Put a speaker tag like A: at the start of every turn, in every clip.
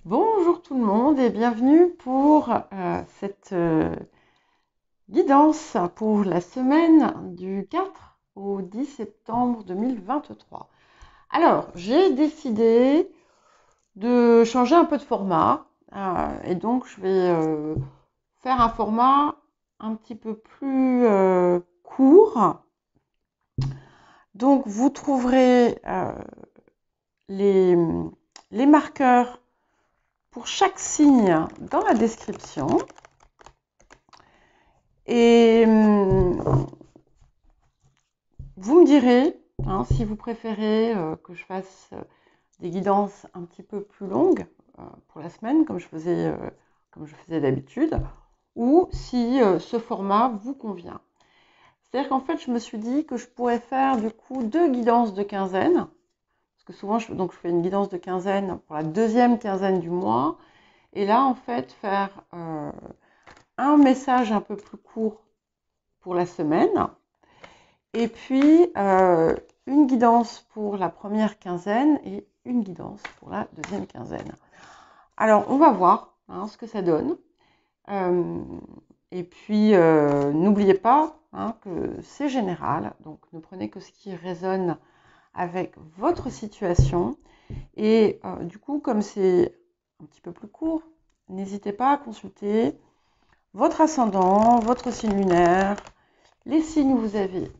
A: Bonjour tout le monde et bienvenue pour cette guidance pour la semaine du 4 au 10 septembre 2023. Alors, j'ai décidé de changer un peu de format et donc je vais faire un format un petit peu plus court. Donc, vous trouverez les, les marqueurs pour chaque signe dans la description. Et vous me direz si vous préférez que je fasse des guidances un petit peu plus longues pour la semaine, comme je faisais d'habitude, ou si ce format vous convient. C'est-à-dire qu'en fait, je me suis dit que je pourrais faire du coup 2 guidances de quinzaine, parce que souvent je fais une guidance de quinzaine pour la deuxième quinzaine du mois, et là en fait faire un message un peu plus court pour la semaine, et puis une guidance pour la première quinzaine et une guidance pour la deuxième quinzaine. Alors, on va voir ce que ça donne. Et puis, n'oubliez pas que c'est général, donc ne prenez que ce qui résonne avec votre situation. Et du coup, comme c'est un petit peu plus court, n'hésitez pas à consulter votre ascendant, votre signe lunaire, les signes où vous avez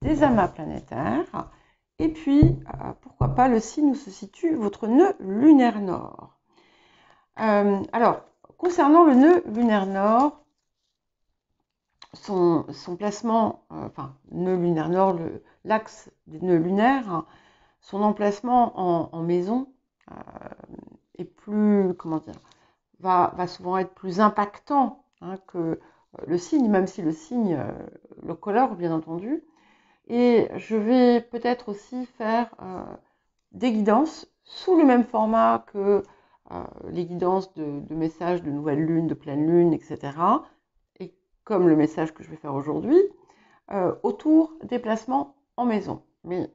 A: des amas planétaires, et puis pourquoi pas le signe où se situe votre nœud lunaire nord. Alors, concernant le nœud lunaire nord, son placement, nœud lunaire nord, l'axe des nœuds lunaires, son emplacement en maison est plus, va souvent être plus impactant que le signe, même si le signe le colore, bien entendu. Et je vais peut-être aussi faire des guidances sous le même format que les guidances de messages de nouvelle lune, de pleine lune, etc. Et comme le message que je vais faire aujourd'hui, autour des placements en maison. Mais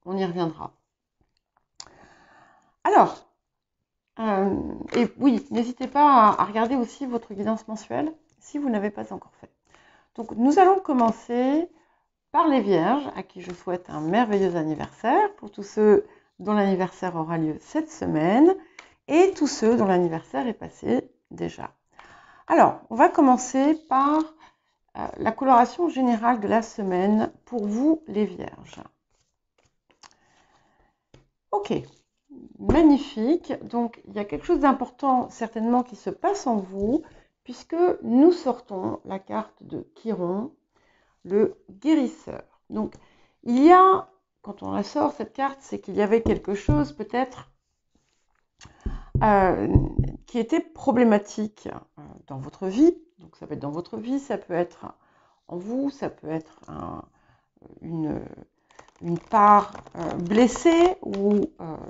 A: on y reviendra. Alors, et oui, n'hésitez pas à regarder aussi votre guidance mensuelle si vous n'avez pas encore fait. Donc, nous allons commencer par les Vierges, à qui je souhaite un merveilleux anniversaire, pour tous ceux dont l'anniversaire aura lieu cette semaine, et tous ceux dont l'anniversaire est passé déjà. Alors, on va commencer par la coloration générale de la semaine pour vous, les Vierges. Ok, magnifique. Donc, il y a quelque chose d'important certainement qui se passe en vous, puisque nous sortons la carte de Chiron, le guérisseur. Donc, il y a, quand on la sort, cette carte, c'est qu'il y avait quelque chose peut-être qui était problématique dans votre vie. Donc, ça peut être dans votre vie, ça peut être en vous, ça peut être une part blessée ou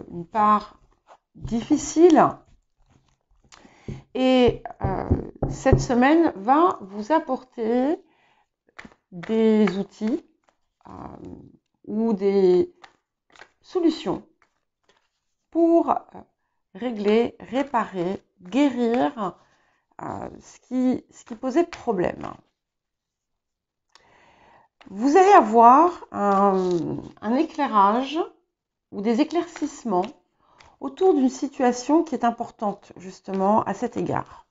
A: une part difficile. Et cette semaine va vous apporter des outils ou des solutions pour régler, réparer, guérir ce qui posait problème. Vous allez avoir un éclairage ou des éclaircissements autour d'une situation qui est importante justement à cet égard.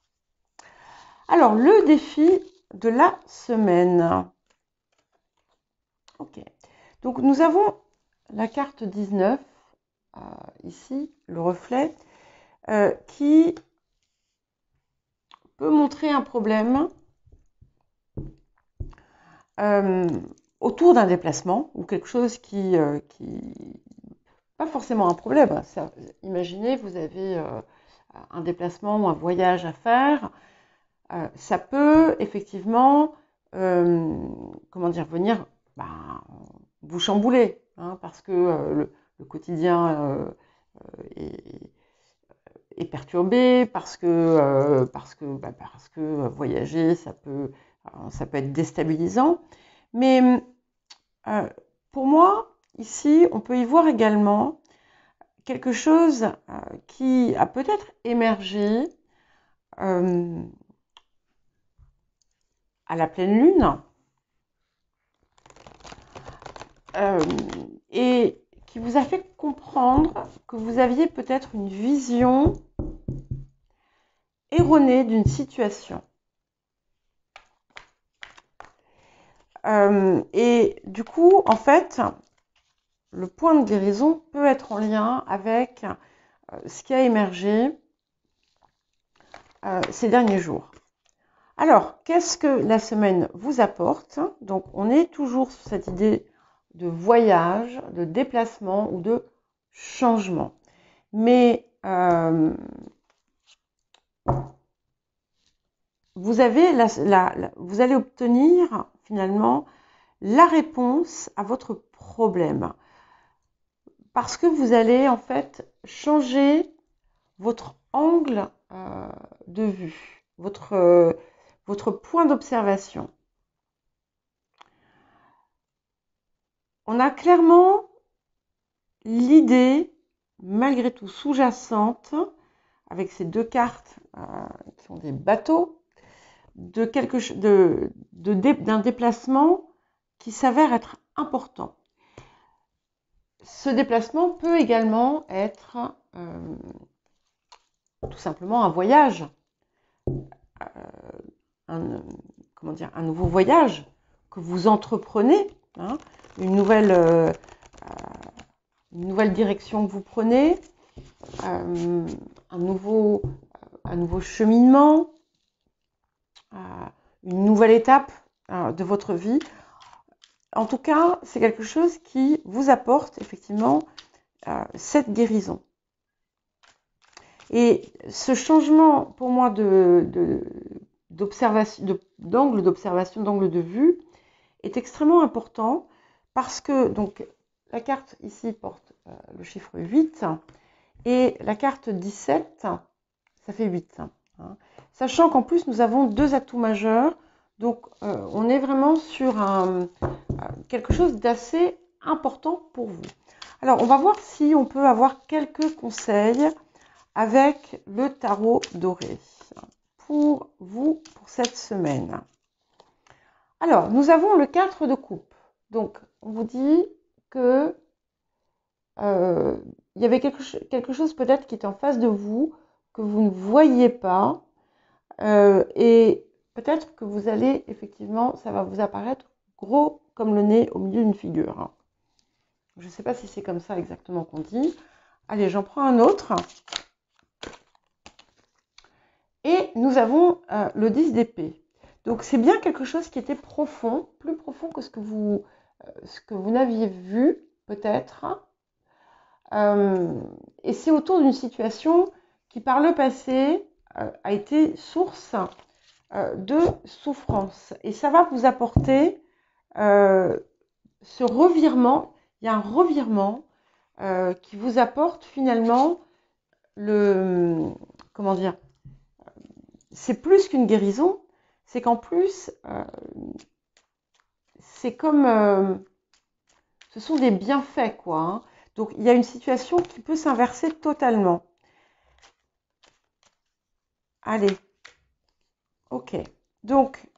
A: Alors, le défi de la semaine. Ok. Donc, nous avons la carte 19, ici, le reflet, qui peut montrer un problème autour d'un déplacement ou quelque chose qui pas forcément un problème. Ça, imaginez, vous avez un déplacement ou un voyage à faire. Ça peut effectivement, venir vous chambouler, parce que le quotidien est perturbé, parce que voyager, ça peut être déstabilisant. Mais pour moi, ici, on peut y voir également quelque chose qui a peut-être émergé à la pleine lune et qui vous a fait comprendre que vous aviez peut-être une vision erronée d'une situation. Et du coup, en fait, le point de guérison peut être en lien avec ce qui a émergé ces derniers jours. Alors, qu'est-ce que la semaine vous apporte? Donc, on est toujours sur cette idée de voyage, de déplacement ou de changement. Mais vous allez obtenir finalement la réponse à votre problème. Parce que vous allez en fait changer votre angle de vue, votre point d'observation. On a clairement l'idée, malgré tout sous-jacente, avec ces deux cartes qui sont des bateaux, d'un déplacement qui s'avère être important. Ce déplacement peut également être tout simplement un voyage, un nouveau voyage que vous entreprenez, hein, une nouvelle direction que vous prenez, un nouveau cheminement, une nouvelle étape de votre vie. En tout cas, c'est quelque chose qui vous apporte effectivement cette guérison. Et ce changement, pour moi, d'angle d'observation, d'angle de vue, est extrêmement important parce que donc la carte ici porte le chiffre 8 et la carte 17, ça fait 8. Hein. Sachant qu'en plus, nous avons deux atouts majeurs. Donc, on est vraiment sur quelque chose d'assez important pour vous. Alors, on va voir si on peut avoir quelques conseils avec le tarot doré pour vous, pour cette semaine. Alors, nous avons le 4 de coupe. Donc, on vous dit que il y avait quelque chose peut-être qui était en face de vous, que vous ne voyez pas. Et peut-être que vous allez, effectivement, ça va vous apparaître gros comme le nez au milieu d'une figure. Je ne sais pas si c'est comme ça exactement qu'on dit. Allez, j'en prends un autre. Et nous avons le 10 d'épée. Donc, c'est bien quelque chose qui était profond, plus profond que ce que vous n'aviez vu, peut-être. Et c'est autour d'une situation qui, par le passé, a été source de souffrance. Et ça va vous apporter ce revirement. Il y a un revirement qui vous apporte finalement comment dire, c'est plus qu'une guérison, c'est qu'en plus, c'est comme, ce sont des bienfaits, quoi. Hein. Donc, il y a une situation qui peut s'inverser totalement. Allez. Ok. Donc,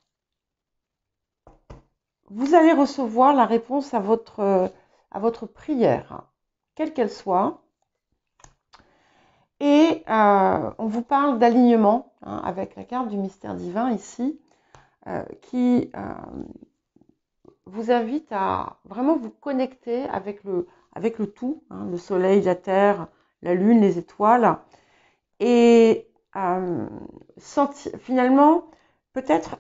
A: vous allez recevoir la réponse à votre prière, quelle qu'elle soit. Et on vous parle d'alignement, hein, avec la carte du mystère divin ici, qui vous invite à vraiment vous connecter avec le tout, hein, le soleil, la terre, la lune, les étoiles, et finalement peut-être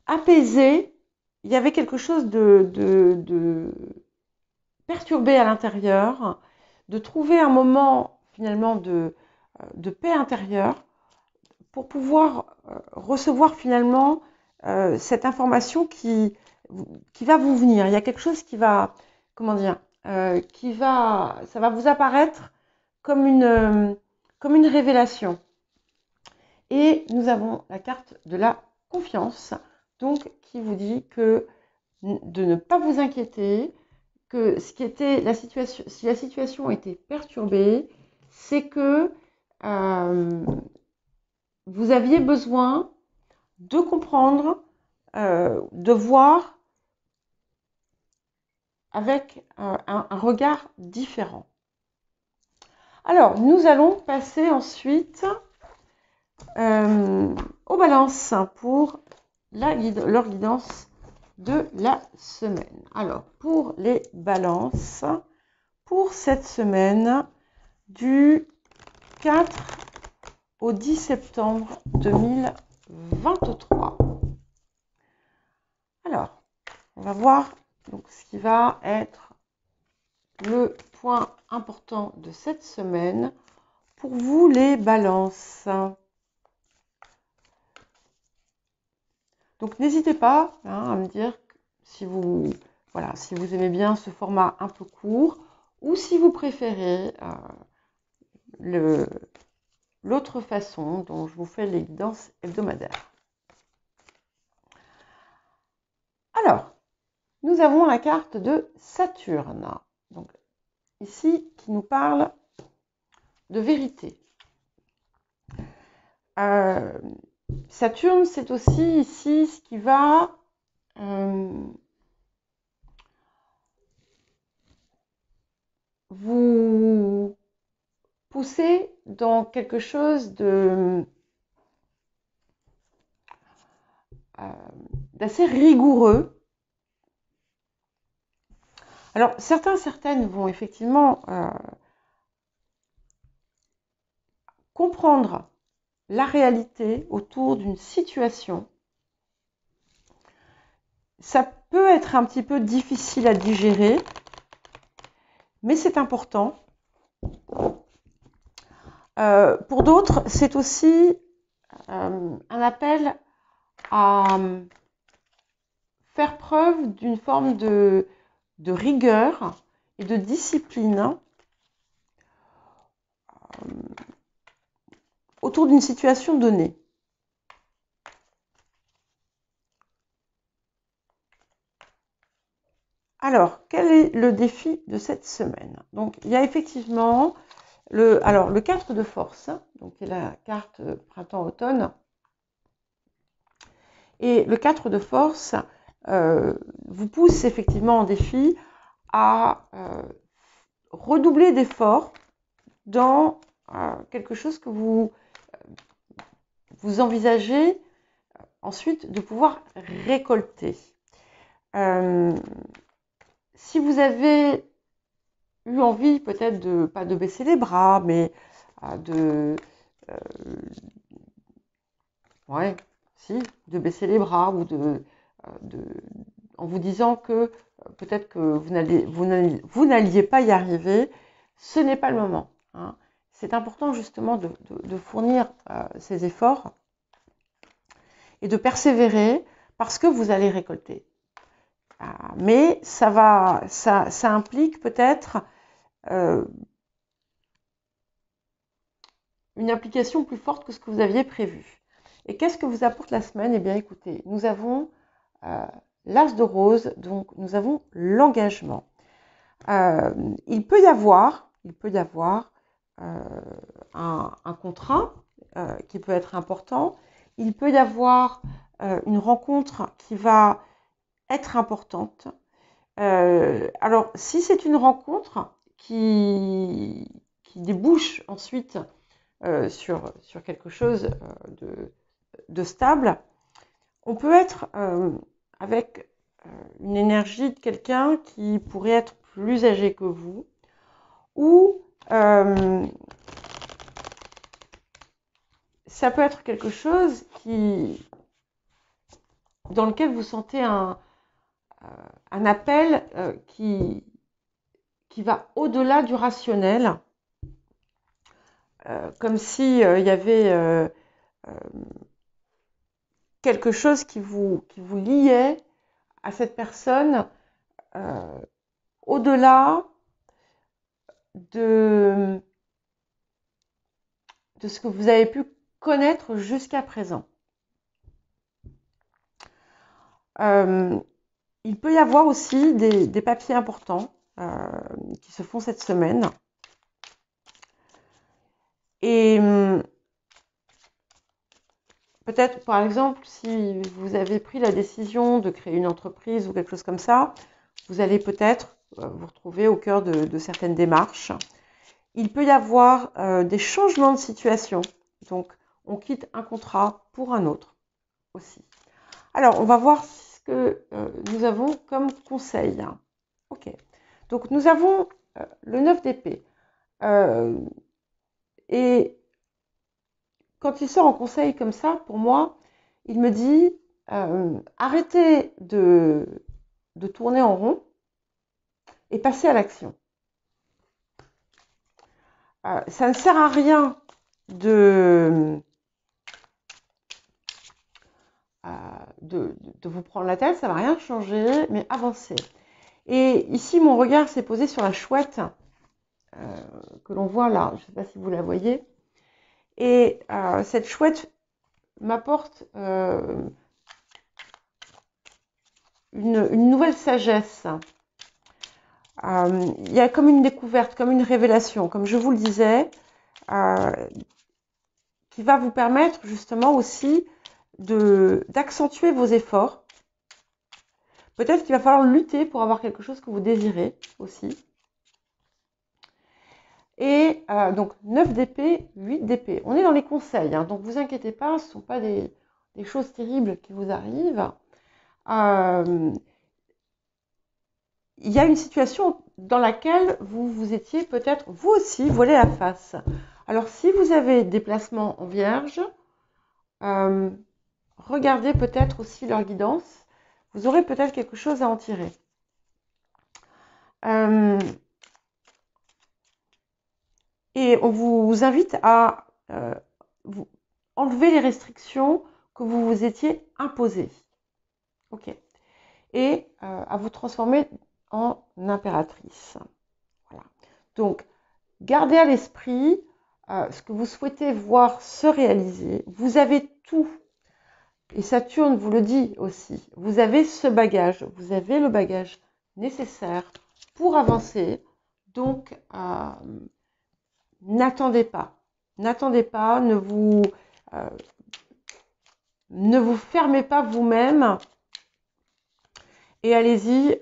A: apaiser. Il y avait quelque chose de perturbé à l'intérieur, de trouver un moment finalement de paix intérieure pour pouvoir recevoir finalement cette information qui va vous venir. Il y a quelque chose qui va, comment dire, ça va vous apparaître comme une révélation. Et nous avons la carte de la confiance, donc qui vous dit que de ne pas vous inquiéter, que ce qui était la situation, si la situation était perturbée, c'est que vous aviez besoin de comprendre, de voir avec un regard différent. Alors, nous allons passer ensuite aux balances pour leur guidance de la semaine. Alors, pour les balances, pour cette semaine du 4 au 10 septembre 2023. Alors, on va voir donc, ce qui va être le point important de cette semaine pour vous les balances. Donc n'hésitez pas à me dire si vous aimez bien ce format un peu court ou si vous préférez l'autre façon dont je vous fais les guidances hebdomadaires. Alors, nous avons la carte de Saturne, donc ici qui nous parle de vérité. Saturne, c'est aussi ici ce qui va vous pousser dans quelque chose d'assez rigoureux. Alors, certaines vont effectivement comprendre la réalité autour d'une situation. Ça peut être un petit peu difficile à digérer, mais c'est important. Pour d'autres, c'est aussi un appel à faire preuve d'une forme de rigueur et de discipline autour d'une situation donnée. Alors, quel est le défi de cette semaine? Donc, il y a effectivement le 4 de force, donc qui est la carte printemps-automne. Et le 4 de force vous pousse effectivement en défi à redoubler d'efforts dans quelque chose que vous envisagez ensuite de pouvoir récolter. Si vous avez eu envie peut-être de, pas de baisser les bras, mais de baisser les bras ou en vous disant que peut-être que vous n'alliez pas y arriver, ce n'est pas le moment. Hein. C'est important justement de fournir ces efforts et de persévérer parce que vous allez récolter. Mais ça implique peut-être une application plus forte que ce que vous aviez prévu. Et qu'est-ce que vous apporte la semaine? Eh bien, écoutez, nous avons l'As de rose, donc nous avons l'engagement. Il peut y avoir un contrat qui peut être important. Il peut y avoir une rencontre qui va être importante. Alors, si c'est une rencontre qui débouche ensuite sur quelque chose de stable, on peut être avec une énergie de quelqu'un qui pourrait être plus âgé que vous, ou ça peut être quelque chose dans lequel vous sentez un appel qui va au-delà du rationnel, comme si il y avait quelque chose qui vous liait à cette personne au-delà de ce que vous avez pu connaître jusqu'à présent. Il peut y avoir aussi des papiers importants qui se font cette semaine. Et peut-être, par exemple, si vous avez pris la décision de créer une entreprise ou quelque chose comme ça, vous allez peut-être vous retrouver au cœur de certaines démarches. Il peut y avoir des changements de situation. Donc, on quitte un contrat pour un autre aussi. Alors, on va voir ce que nous avons comme conseil. Ok. Donc, nous avons le 9 d'épée. Et quand il sort en conseil comme ça, pour moi, il me dit arrêtez de tourner en rond et passez à l'action. Ça ne sert à rien de vous prendre la tête, ça ne va rien changer, mais avancez. Et ici, mon regard s'est posé sur la chouette que l'on voit là. Je ne sais pas si vous la voyez. Et cette chouette m'apporte une nouvelle sagesse. Il y a comme une découverte, comme une révélation, comme je vous le disais, qui va vous permettre justement aussi d'accentuer vos efforts. Peut-être qu'il va falloir lutter pour avoir quelque chose que vous désirez aussi. Et donc 9 d'épée, 8 d'épée. On est dans les conseils, hein, donc vous inquiétez pas, ce ne sont pas des choses terribles qui vous arrivent. Il y a une situation dans laquelle vous étiez peut-être, vous aussi, voilé la face. Alors, si vous avez des placements en vierge, regardez peut-être aussi leur guidance. Vous aurez peut-être quelque chose à en tirer. Et on vous invite à vous enlever les restrictions que vous vous étiez imposées. Ok. Et à vous transformer en impératrice. Voilà. Donc, gardez à l'esprit ce que vous souhaitez voir se réaliser. Vous avez tout. Et Saturne vous le dit aussi. Vous avez ce bagage. Vous avez le bagage nécessaire pour avancer. Donc, n'attendez pas. N'attendez pas. Ne vous fermez pas vous-même. Et allez-y,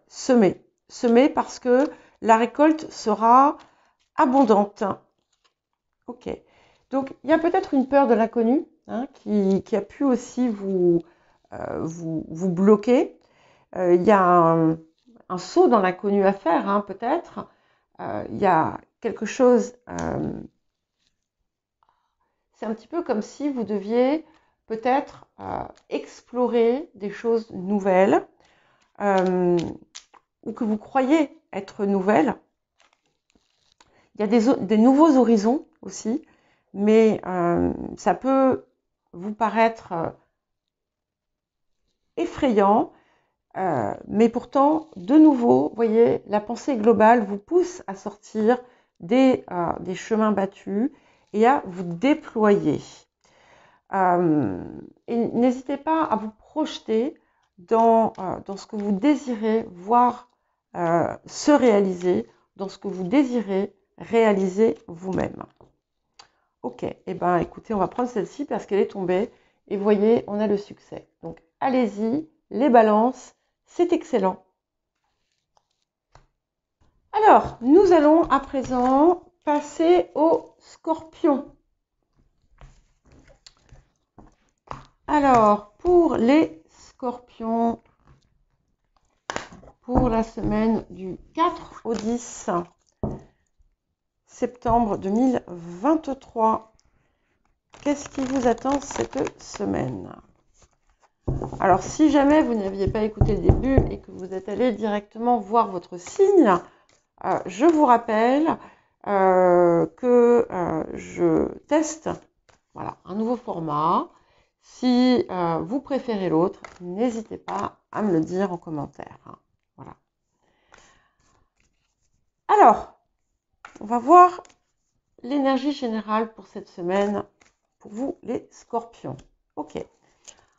A: semez. Semez parce que la récolte sera abondante. Ok. Donc, il y a peut-être une peur de l'inconnu hein, qui a pu aussi vous bloquer. Il y a un saut dans l'inconnu à faire, hein, peut-être. Il y a quelque chose... c'est un petit peu comme si vous deviez peut-être explorer des choses nouvelles ou que vous croyez être nouvelles. Il y a des nouveaux horizons aussi, mais ça peut vous paraître effrayant, mais pourtant, de nouveau, vous voyez, la pensée globale vous pousse à sortir des chemins battus et à vous déployer. Et n'hésitez pas à vous projeter dans ce que vous désirez voir se réaliser, dans ce que vous désirez réaliser vous-même. Ok, et ben écoutez, on va prendre celle-ci parce qu'elle est tombée et vous voyez, on a le succès. Donc allez-y, les balances, c'est excellent. Alors, nous allons à présent passer au scorpion. Alors, pour les scorpions, pour la semaine du 4 au 10 septembre 2023, qu'est-ce qui vous attend cette semaine? Alors, si jamais vous n'aviez pas écouté le début et que vous êtes allé directement voir votre signe, je vous rappelle que je teste voilà, un nouveau format. Si vous préférez l'autre, n'hésitez pas à me le dire en commentaire. Hein. Voilà. Alors, on va voir l'énergie générale pour cette semaine, pour vous les scorpions. Ok.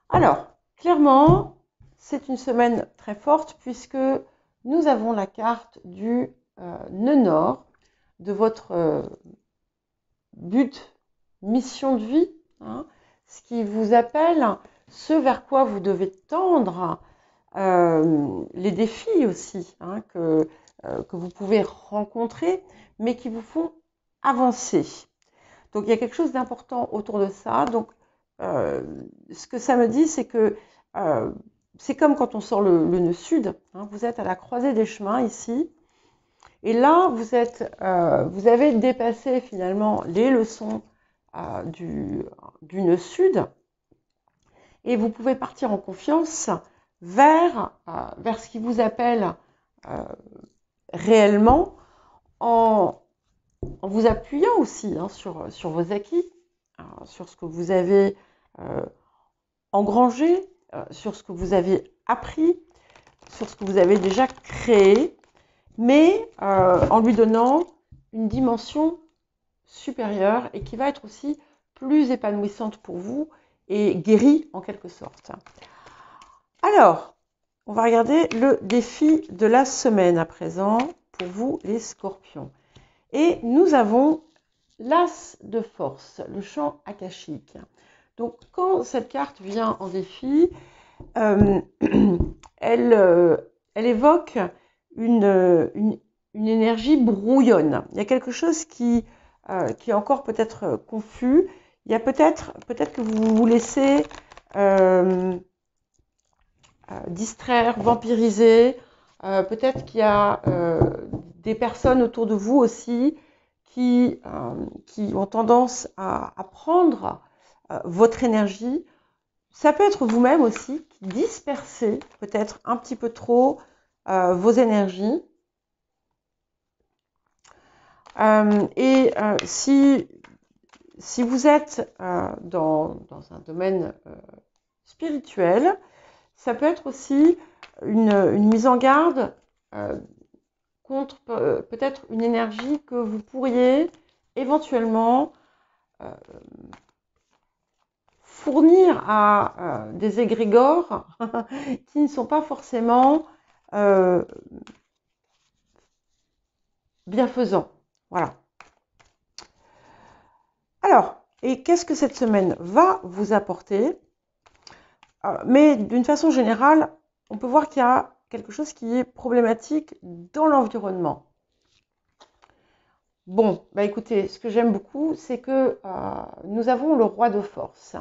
A: Alors, clairement, c'est une semaine très forte puisque nous avons la carte du nœud nord, de votre but, mission de vie, hein, ce qui vous appelle, ce vers quoi vous devez tendre, les défis aussi, hein, que vous pouvez rencontrer, mais qui vous font avancer. Donc il y a quelque chose d'important autour de ça. Donc ce que ça me dit, c'est que c'est comme quand on sort le nœud sud, hein, vous êtes à la croisée des chemins ici, et là vous avez dépassé finalement les leçons du nœud sud, et vous pouvez partir en confiance vers ce qui vous appelle réellement, en vous appuyant aussi, hein, sur vos acquis, sur ce que vous avez engrangé, sur ce que vous avez appris, sur ce que vous avez déjà créé, mais en lui donnant une dimension supérieure et qui va être aussi plus épanouissante pour vous et guérie en quelque sorte. Alors, on va regarder le défi de la semaine à présent pour vous les scorpions. Et nous avons l'as de force, le champ akashique. Donc quand cette carte vient en défi, elle évoque une énergie brouillonne. Il y a quelque chose qui est encore peut-être confus. Il y a peut-être que vous vous laissez distraire, vampiriser. Peut-être qu'il y a des personnes autour de vous aussi qui ont tendance à prendre votre énergie. Ça peut être vous-même aussi qui dispersez peut-être un petit peu trop vos énergies. Si vous êtes dans un domaine spirituel, ça peut être aussi une mise en garde contre peut-être une énergie que vous pourriez éventuellement fournir à des égrégores qui ne sont pas forcément bienfaisants. Voilà. Alors, et qu'est-ce que cette semaine va vous apporter? Mais d'une façon générale, on peut voir qu'il y a quelque chose qui est problématique dans l'environnement. Bon, bah écoutez, ce que j'aime beaucoup, c'est que nous avons le roi de force.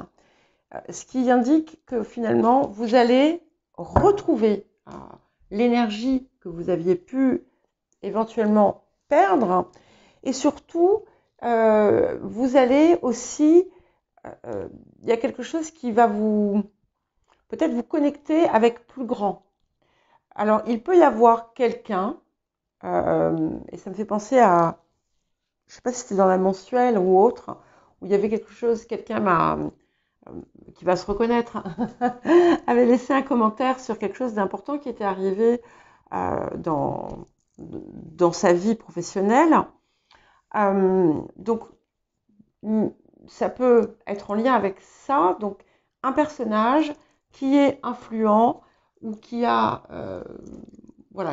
A: Ce qui indique que finalement, vous allez retrouver l'énergie que vous aviez pu éventuellement perdre. Et surtout, vous allez aussi, il y a quelque chose qui va peut-être vous connecter avec plus grand. Alors, il peut y avoir quelqu'un, et ça me fait penser à, je ne sais pas si c'était dans la mensuelle ou autre, où il y avait quelque chose, quelqu'un qui va se reconnaître, avait laissé un commentaire sur quelque chose d'important qui était arrivé dans sa vie professionnelle. Donc, ça peut être en lien avec ça. Donc, un personnage qui est influent ou qui a,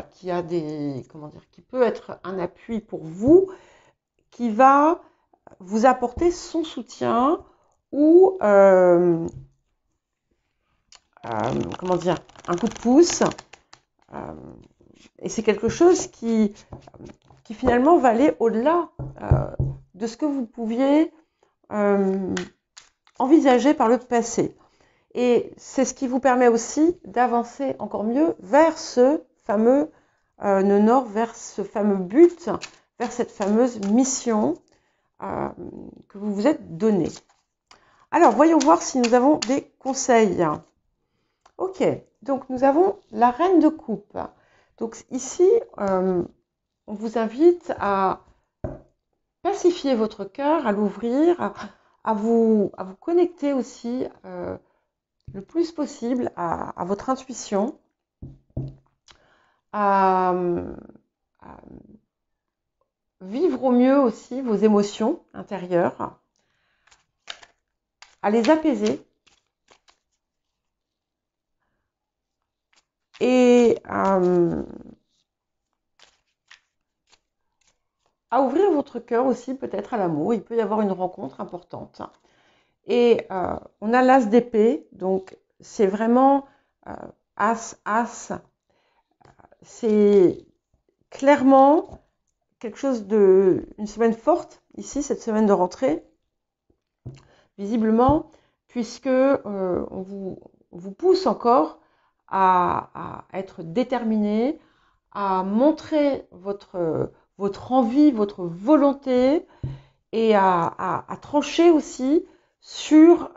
A: qui peut être un appui pour vous, qui va vous apporter son soutien ou un coup de pouce. Et c'est quelque chose qui finalement va aller au-delà de ce que vous pouviez envisager par le passé. Et c'est ce qui vous permet aussi d'avancer encore mieux vers ce fameux nœud nord, vers ce fameux but, vers cette fameuse mission que vous vous êtes donné. Alors, voyons voir si nous avons des conseils. Ok, donc nous avons la reine de coupe. Donc ici, on vous invite à pacifier votre cœur, à l'ouvrir, à vous connecter aussi le plus possible à votre intuition, à vivre au mieux aussi vos émotions intérieures, à les apaiser et à ouvrir votre cœur aussi peut-être à l'amour. Il peut y avoir une rencontre importante. Et on a l'as d'épée, donc c'est vraiment as, as. C'est clairement quelque chose une semaine forte ici, cette semaine de rentrée, visiblement, puisque on vous pousse encore à être déterminé, à montrer votre envie, votre volonté et à trancher aussi sur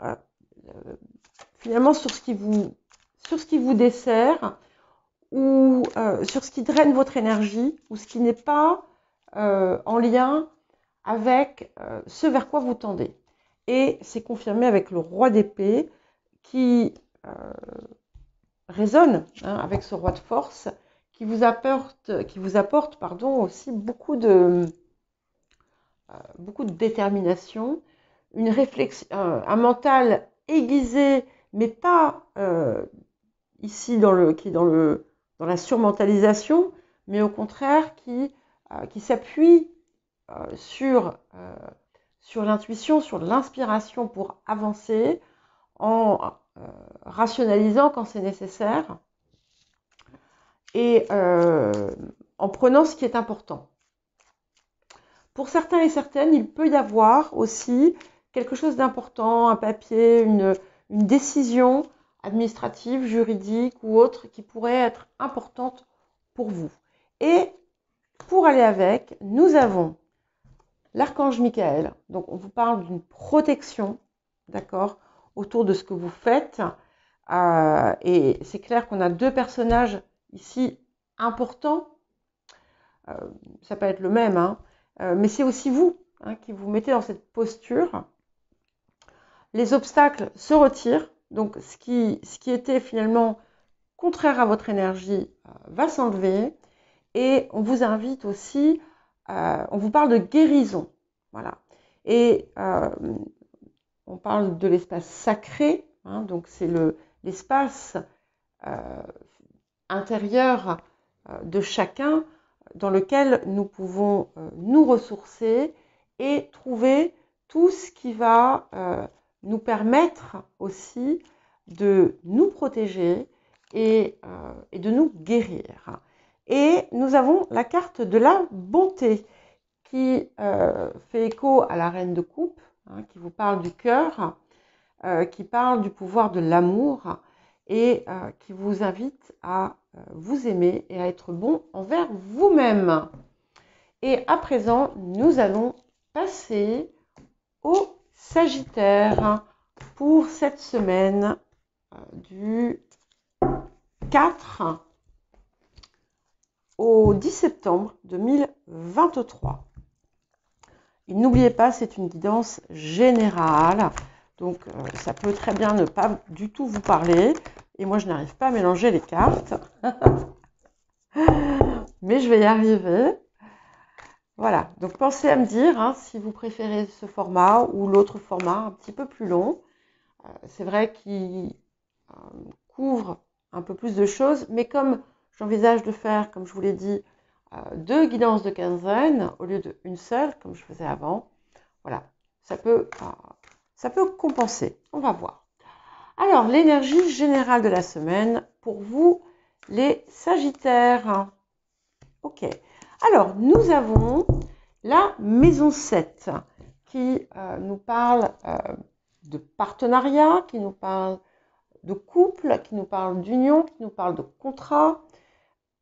A: finalement sur ce qui vous dessert ou sur ce qui draine votre énergie ou ce qui n'est pas en lien avec ce vers quoi vous tendez. Et c'est confirmé avec le roi d'épée qui résonne avec ce roi de force qui vous apporte aussi beaucoup de détermination, une réflexion, un mental aiguisé, mais pas ici qui est dans la surmentalisation, mais au contraire qui s'appuie sur l'intuition, sur l'inspiration pour avancer en rationalisant quand c'est nécessaire et en prenant ce qui est important. Pour certains et certaines, il peut y avoir aussi quelque chose d'important, un papier, une décision administrative, juridique ou autre qui pourrait être importante pour vous. Et pour aller avec, nous avons l'archange Michael. Donc, on vous parle d'une protection, d'accord, autour de ce que vous faites. Et c'est clair qu'on a deux personnages ici importants. Ça peut être le même, hein, mais c'est aussi vous qui vous mettez dans cette posture. Les obstacles se retirent. Donc, ce qui était finalement contraire à votre énergie va s'enlever. Et on vous invite aussi, on vous parle de guérison. Voilà. Et on parle de l'espace sacré. Donc, c'est l'espace intérieur de chacun dans lequel nous pouvons nous ressourcer et trouver tout ce qui va nous permettre aussi de nous protéger et de nous guérir. Et nous avons la carte de la bonté qui fait écho à la reine de coupe, qui vous parle du cœur, qui parle du pouvoir de l'amour et qui vous invite à vous aimer et à être bon envers vous-même. Et à présent, nous allons passer au Sagittaire pour cette semaine du 4 au 10 septembre 2023. Et n'oubliez pas, c'est une guidance générale, donc ça peut très bien ne pas du tout vous parler. Et moi, je n'arrive pas à mélanger les cartes, mais je vais y arriver. Voilà, donc pensez à me dire si vous préférez ce format ou l'autre format un petit peu plus long. C'est vrai qu'il couvre un peu plus de choses, mais comme j'envisage de faire, comme je vous l'ai dit, 2 guidances de quinzaine au lieu d'une seule, comme je faisais avant, voilà, ça peut compenser. On va voir. Alors, l'énergie générale de la semaine pour vous, les Sagittaires. Ok. Alors, nous avons la maison 7 qui nous parle de partenariat, qui nous parle de couple, qui nous parle d'union, qui nous parle de contrat,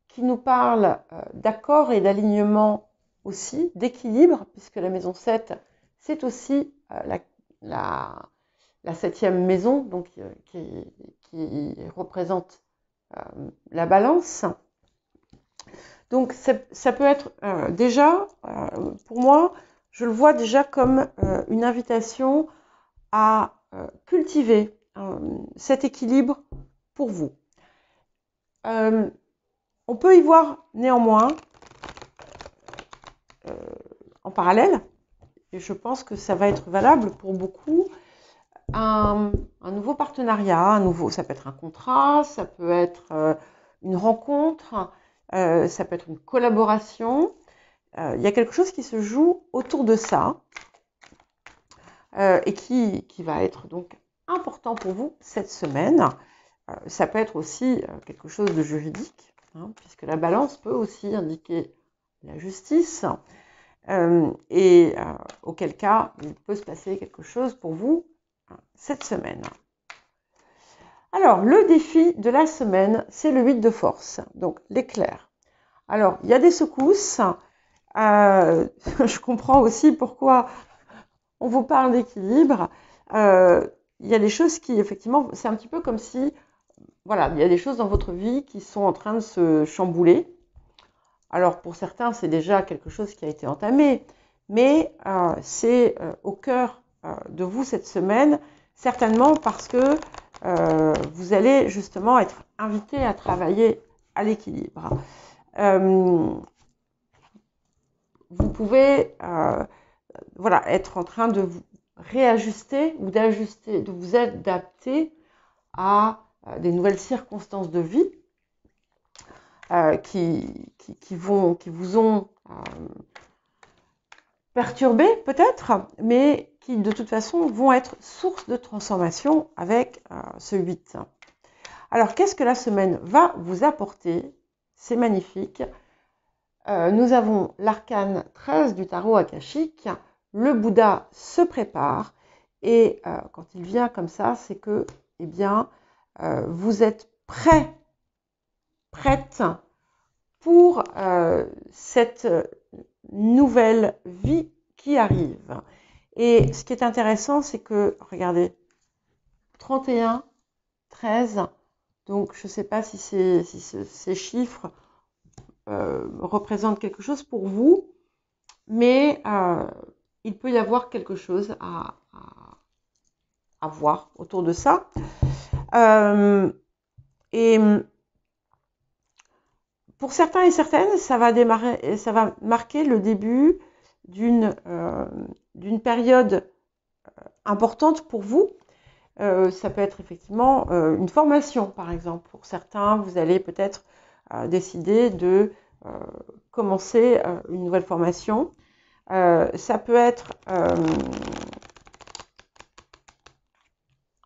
A: qui nous parle d'accord et d'alignement aussi, d'équilibre, puisque la maison 7, c'est aussi la 7e maison, donc qui représente la balance. Donc ça peut être déjà, pour moi, je le vois déjà comme une invitation à cultiver cet équilibre pour vous. On peut y voir néanmoins, en parallèle, et je pense que ça va être valable pour beaucoup, un nouveau partenariat, ça peut être un contrat, ça peut être une rencontre, ça peut être une collaboration, il y a quelque chose qui se joue autour de ça et qui va être donc important pour vous cette semaine. Ça peut être aussi quelque chose de juridique, hein, puisque la balance peut aussi indiquer la justice, auquel cas il peut se passer quelque chose pour vous cette semaine. Alors, le défi de la semaine, c'est le 8 de force, donc l'éclair. Alors, il y a des secousses. Je comprends aussi pourquoi on vous parle d'équilibre. Il y a des choses qui, effectivement, c'est un petit peu comme si, voilà, il y a des choses dans votre vie qui sont en train de se chambouler. Alors, pour certains, c'est déjà quelque chose qui a été entamé, mais c'est au cœur de vous cette semaine, certainement parce que vous allez justement être invité à travailler à l'équilibre. Vous pouvez voilà, être en train de vous réajuster ou d'ajuster, de vous adapter à des nouvelles circonstances de vie qui vous ont perturbé peut-être, mais qui de toute façon vont être source de transformation avec ce 8. Alors, qu'est-ce que la semaine va vous apporter? C'est magnifique. Nous avons l'arcane 13 du tarot akashique. Le Bouddha se prépare et quand il vient comme ça, c'est que, eh bien, vous êtes prête pour cette nouvelle vie qui arrive. Et ce qui est intéressant, c'est que, regardez, 31, 13, donc je ne sais pas si ces chiffres représentent quelque chose pour vous, mais il peut y avoir quelque chose à voir autour de ça. Et pour certains et certaines, ça va marquer le début d'une période importante pour vous. Ça peut être effectivement une formation, par exemple. Pour certains, vous allez peut-être décider de commencer une nouvelle formation. Ça peut être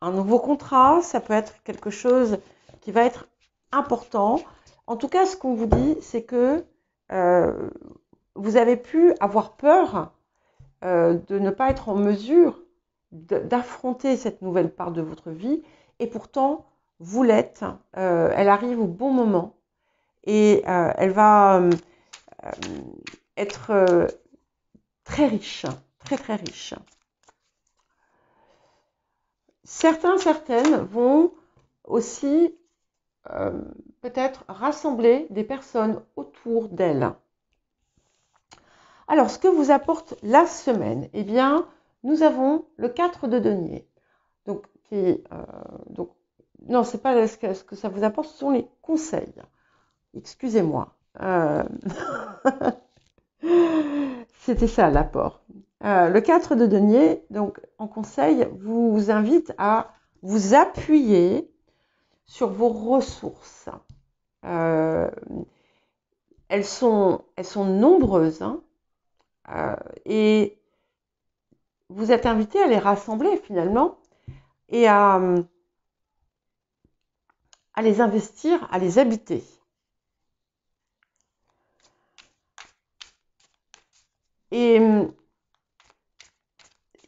A: un nouveau contrat, ça peut être quelque chose qui va être important. En tout cas, ce qu'on vous dit, c'est que vous avez pu avoir peur de ne pas être en mesure d'affronter cette nouvelle part de votre vie, et pourtant, vous l'êtes. Elle arrive au bon moment, et elle va être très riche, très très riche. Certaines vont aussi peut-être rassembler des personnes autour d'elles. Alors, ce que vous apporte la semaine, eh bien, nous avons le 4 de denier. Donc, non, c'est pas ce que ça vous apporte, ce sont les conseils. Excusez-moi. C'était ça l'apport. Le 4 de denier, donc en conseil, vous invite à vous appuyer sur vos ressources. Elles sont nombreuses, hein, et vous êtes invité à les rassembler finalement et à les investir, à les habiter. Et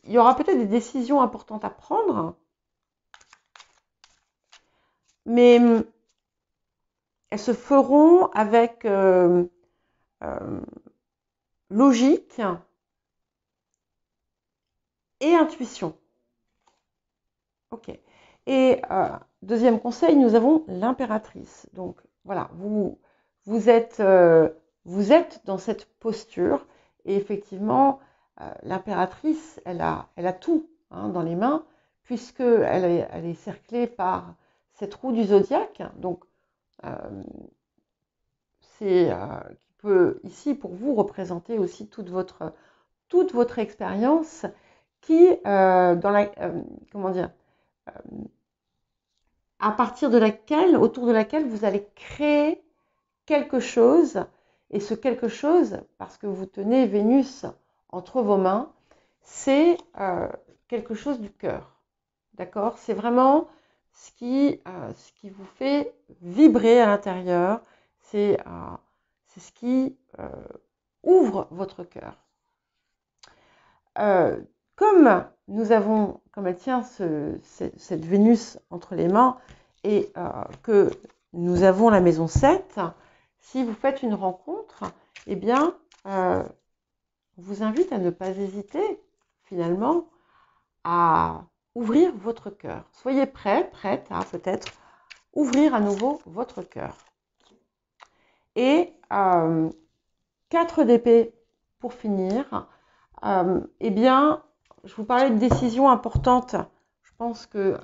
A: il y aura peut-être des décisions importantes à prendre, mais elles se feront avec logique et intuition. Ok. Et deuxième conseil, nous avons l'impératrice. Donc voilà, vous êtes dans cette posture, et effectivement, l'impératrice, elle a tout, hein, dans les mains, puisque elle est cerclée par cette roue du zodiaque. Donc c'est qui peut ici pour vous représenter aussi toute votre expérience qui comment dire, à partir de laquelle, autour de laquelle vous allez créer quelque chose Et ce quelque chose, parce que vous tenez Vénus entre vos mains, c'est quelque chose du cœur. D'accord? C'est vraiment ce qui vous fait vibrer à l'intérieur. C'est ce qui ouvre votre cœur. Comme elle tient cette Vénus entre les mains et que nous avons la maison 7, si vous faites une rencontre, eh bien, on vous invite à ne pas hésiter, finalement, à ouvrir votre cœur. Soyez prête à peut-être ouvrir à nouveau votre cœur. Et 4 d'épée pour finir. Eh bien, je vous parlais de décisions importantes. Je pense que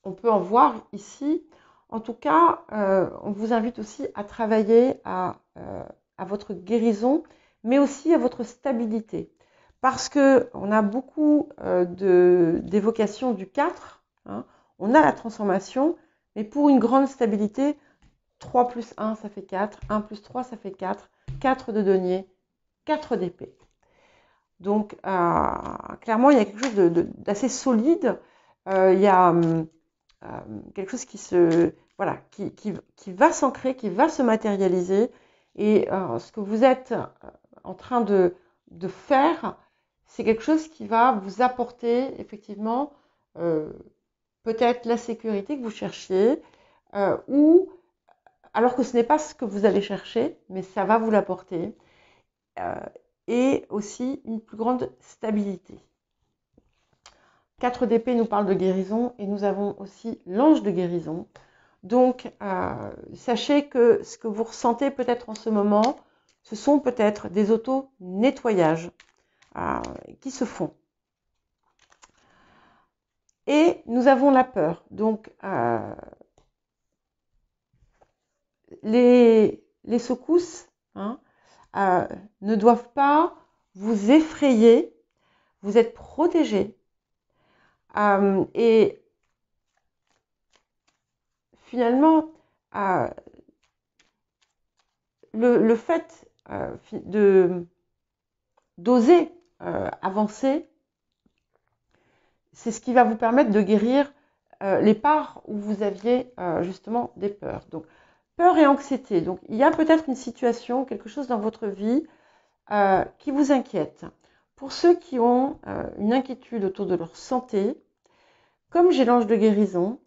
A: on peut en voir ici. En tout cas, on vous invite aussi à travailler à votre guérison, mais aussi à votre stabilité. Parce qu'on a beaucoup d'évocations du 4. Hein. On a la transformation, mais pour une grande stabilité, 3 plus 1, ça fait 4. 1 plus 3, ça fait 4. 4 de denier, 4 d'épée. Donc, clairement, il y a quelque chose d'assez solide. Il y a quelque chose qui va s'ancrer, qui va se matérialiser. Et ce que vous êtes en train de faire, c'est quelque chose qui va vous apporter effectivement peut-être la sécurité que vous cherchiez, ou alors que ce n'est pas ce que vous allez chercher, mais ça va vous l'apporter, et aussi une plus grande stabilité. 4 d'épée nous parle de guérison, et nous avons aussi l'ange de guérison. Donc, sachez que ce que vous ressentez peut-être en ce moment, ce sont peut-être des auto-nettoyages qui se font. Et nous avons la peur. Donc, les secousses ne doivent pas vous effrayer. Vous êtes protégés. Et finalement, le fait d'oser avancer, c'est ce qui va vous permettre de guérir les parts où vous aviez justement des peurs. Donc, peur et anxiété. Donc, il y a peut-être une situation, quelque chose dans votre vie qui vous inquiète. Pour ceux qui ont une inquiétude autour de leur santé, comme j'ai l'ange de guérison,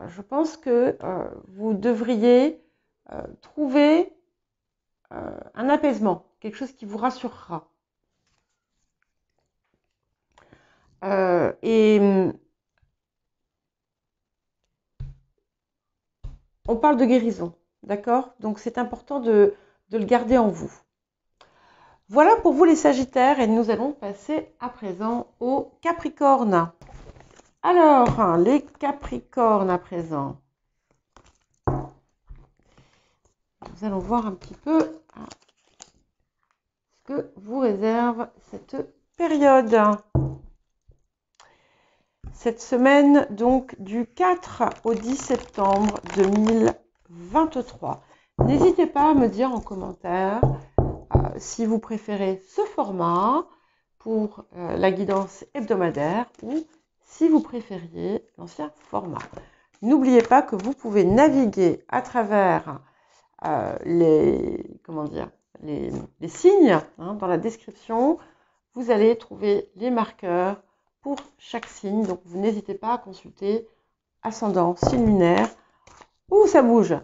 A: je pense que vous devriez trouver un apaisement, quelque chose qui vous rassurera. Et on parle de guérison, d'accord? Donc c'est important de le garder en vous. Voilà pour vous les Sagittaires, et nous allons passer à présent aux Capricornes. Alors, les Capricornes à présent. Nous allons voir un petit peu ce que vous réserve cette période. Cette semaine, donc, du 4 au 10 septembre 2023. N'hésitez pas à me dire en commentaire si vous préférez ce format pour la guidance hebdomadaire ou si vous préfériez l'ancien format. N'oubliez pas que vous pouvez naviguer à travers les signes. Dans la description, vous allez trouver les marqueurs pour chaque signe. Donc, vous n'hésitez pas à consulter ascendant, signe lunaire, où ça bouge.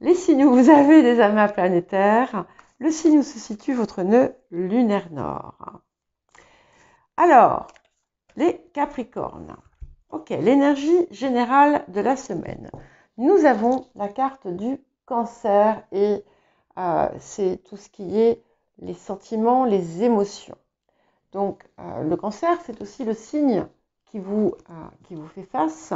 A: Les signes où vous avez des amas planétaires, le signe où se situe votre nœud lunaire nord. Alors, les Capricornes. Ok, l'énergie générale de la semaine. Nous avons la carte du Cancer et c'est tout ce qui est les sentiments, les émotions. Donc, le Cancer, c'est aussi le signe qui vous fait face.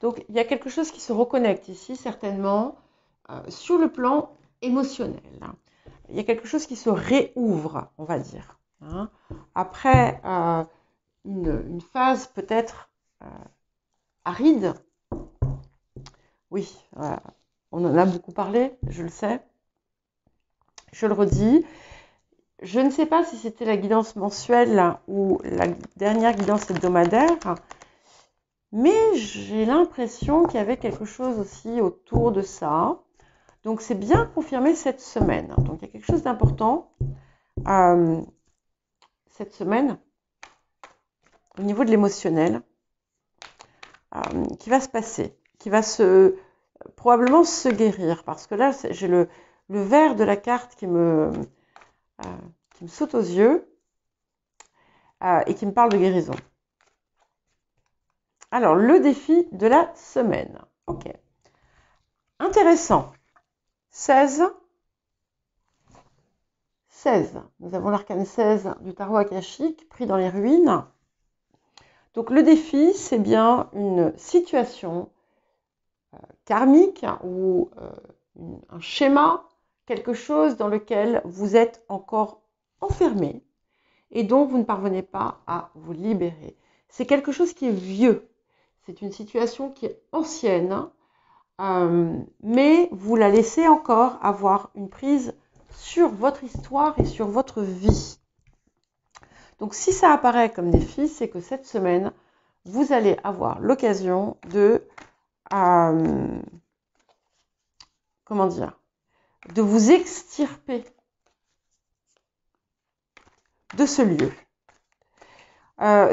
A: Donc, il y a quelque chose qui se reconnecte ici, certainement, sur le plan émotionnel. Il y a quelque chose qui se réouvre, on va dire. Après une phase peut-être aride, Oui, on en a beaucoup parlé, je le sais. Je le redis. Je ne sais pas si c'était la guidance mensuelle ou la dernière guidance hebdomadaire, mais j'ai l'impression qu'il y avait quelque chose aussi autour de ça. Donc c'est bien confirmé cette semaine. Donc il y a quelque chose d'important cette semaine au niveau de l'émotionnel qui va se passer, qui va probablement se guérir. Parce que là, j'ai le vert de la carte qui me saute aux yeux et qui me parle de guérison. Alors, le défi de la semaine. Ok. Intéressant. 16. Nous avons l'arcane 16 du tarot akashique pris dans les ruines. Donc, le défi, c'est bien une situation karmique ou un schéma, quelque chose dans lequel vous êtes encore enfermé et dont vous ne parvenez pas à vous libérer. C'est quelque chose qui est vieux. C'est une situation qui est ancienne, mais vous la laissez encore avoir une prise sur votre histoire et sur votre vie. Donc si ça apparaît comme défi, c'est que cette semaine, vous allez avoir l'occasion de de vous extirper de ce lieu.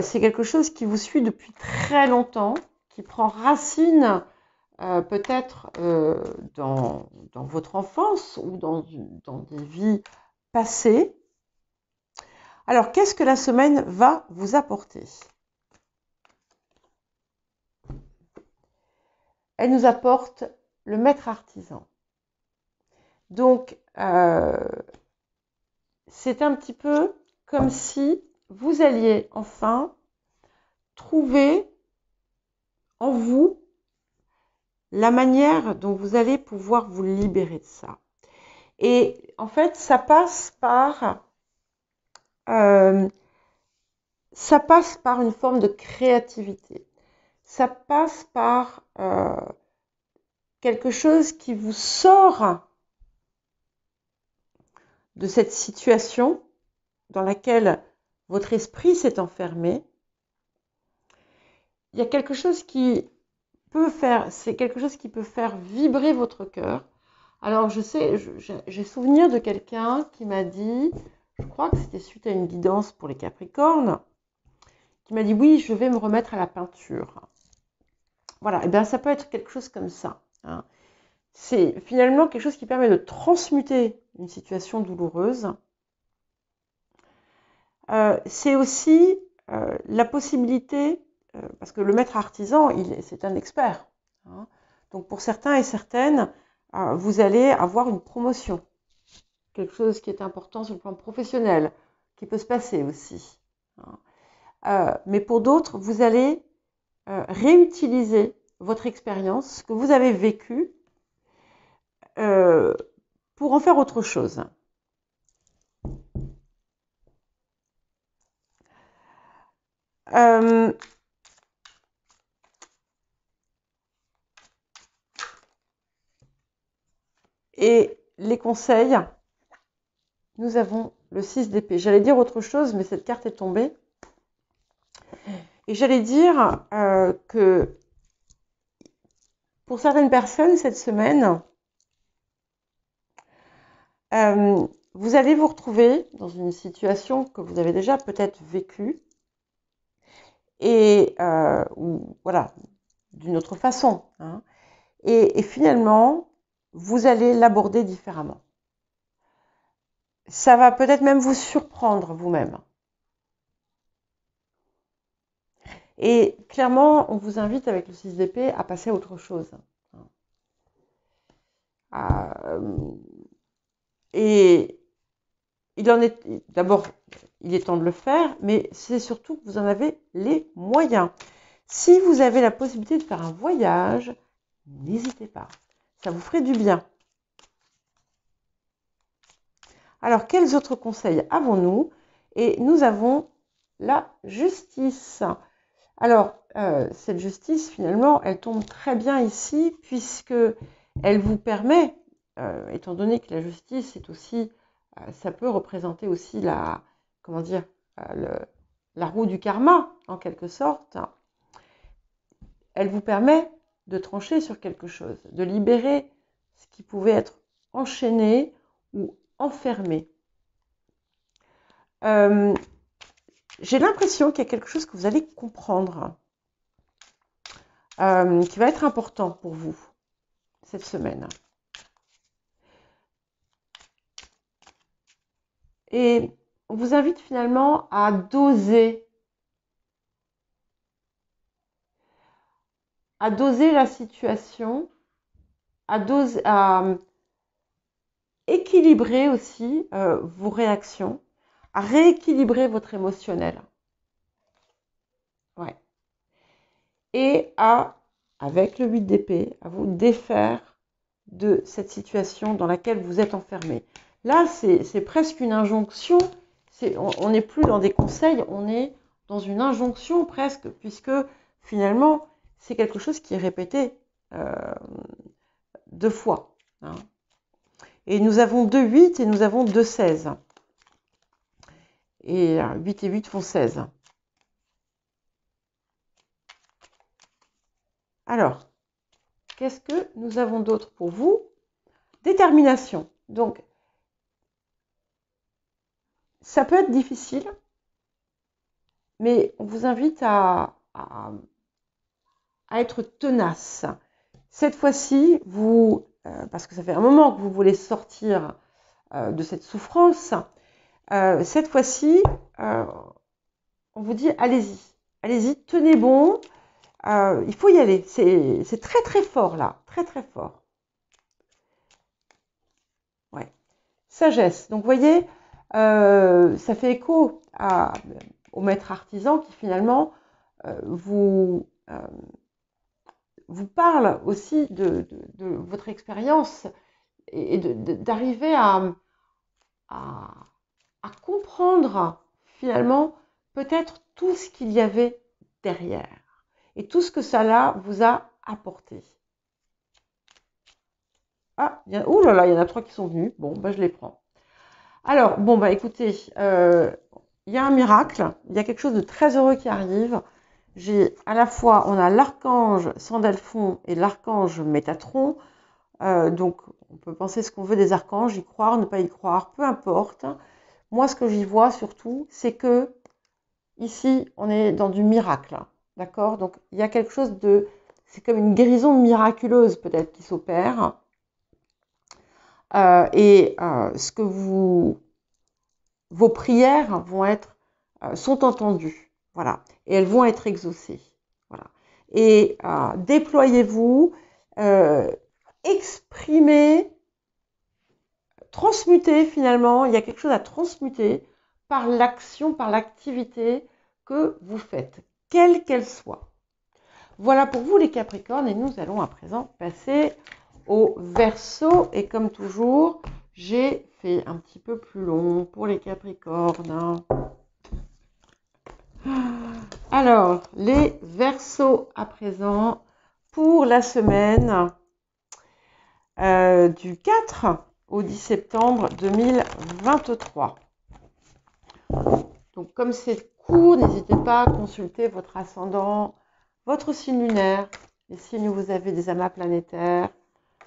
A: C'est quelque chose qui vous suit depuis très longtemps, qui prend racine peut-être dans votre enfance ou dans des vies passées. Alors, qu'est-ce que la semaine va vous apporter? Elle nous apporte le maître artisan. Donc, c'est un petit peu comme si vous alliez enfin trouver en vous la manière dont vous allez pouvoir vous libérer de ça. Et en fait, ça passe par une forme de créativité. Ça passe par quelque chose qui vous sort de cette situation dans laquelle votre esprit s'est enfermé. Il y a quelque chose qui peut faire vibrer votre cœur. Alors je sais, j'ai souvenir de quelqu'un qui m'a dit, je crois que c'était suite à une guidance pour les Capricornes, qui m'a dit oui, je vais me remettre à la peinture. Voilà, et bien ça peut être quelque chose comme ça. Hein. C'est finalement quelque chose qui permet de transmuter une situation douloureuse. C'est aussi la possibilité, parce que le maître artisan, c'est un expert. Hein. Donc pour certains et certaines, vous allez avoir une promotion. Quelque chose qui est important sur le plan professionnel, qui peut se passer aussi. Hein. Mais pour d'autres, vous allez réutiliser votre expérience, ce que vous avez vécu, pour en faire autre chose. Et les conseils, nous avons le 6 d'épée. J'allais dire autre chose, mais cette carte est tombée. Et j'allais dire que pour certaines personnes, cette semaine, vous allez vous retrouver dans une situation que vous avez déjà peut-être vécue et voilà, d'une autre façon. Hein. Et finalement, vous allez l'aborder différemment. Ça va peut-être même vous surprendre vous-même. Et clairement, on vous invite avec le 6 d'épée à passer à autre chose. Et il en est, d'abord, il est temps de le faire, mais c'est surtout que vous en avez les moyens. Si vous avez la possibilité de faire un voyage, n'hésitez pas. Ça vous ferait du bien. Alors, quels autres conseils avons-nous? Et nous avons la justice. Alors, cette justice, finalement, elle tombe très bien ici, puisque elle vous permet, étant donné que la justice est aussi, ça peut représenter aussi la, comment dire, la roue du karma, en quelque sorte, elle vous permet de trancher sur quelque chose, de libérer ce qui pouvait être enchaîné ou enfermé. J'ai l'impression qu'il y a quelque chose que vous allez comprendre, qui va être important pour vous cette semaine. Et on vous invite finalement à doser la situation, à équilibrer aussi vos réactions, à rééquilibrer votre émotionnel. Ouais. Et avec le 8 d'épée, à vous défaire de cette situation dans laquelle vous êtes enfermé. Là, c'est presque une injonction. On n'est plus dans des conseils, on est dans une injonction presque, puisque finalement, c'est quelque chose qui est répété 2 fois. Hein. Et nous avons 2 8 et nous avons 2 16. Et 8 et 8 font 16. Alors, qu'est-ce que nous avons d'autre pour vous? Détermination. Donc, ça peut être difficile, mais on vous invite à être tenace. Cette fois-ci, parce que ça fait un moment que vous voulez sortir de cette souffrance, cette fois-ci, on vous dit allez-y, allez-y, tenez bon, il faut y aller. C'est très très fort là, très très fort. Ouais. Sagesse. Donc vous voyez, ça fait écho au maître artisan qui finalement vous parle aussi de votre expérience et d'arriver à comprendre finalement peut-être tout ce qu'il y avait derrière et tout ce que ça là vous a apporté. Ah, ouh là là, il y en a 3 qui sont venus. Bon, bah, je les prends. Alors, bon, bah écoutez, il y a un miracle, il y a quelque chose de très heureux qui arrive. À la fois, on a l'archange Sandalphon et l'archange Métatron. Donc, on peut penser ce qu'on veut des archanges, y croire, ne pas y croire, peu importe. Moi, ce que j'y vois surtout, c'est que ici, on est dans du miracle. D'accord? Donc, il y a quelque chose c'est comme une guérison miraculeuse peut-être qui s'opère. Ce que vos prières sont entendues. Voilà. Et elles vont être exaucées. Voilà. Et déployez-vous, exprimez, transmutez finalement. Il y a quelque chose à transmuter par l'action, par l'activité que vous faites, quelle qu'elle soit. Voilà pour vous les Capricornes et nous allons à présent passer au Verseau. Et comme toujours, j'ai fait un petit peu plus long pour les Capricornes. Alors, les Verseaux à présent pour la semaine du 4 au 10 septembre 2023. Donc, comme c'est court, n'hésitez pas à consulter votre ascendant, votre signe lunaire, les signes où vous avez des amas planétaires,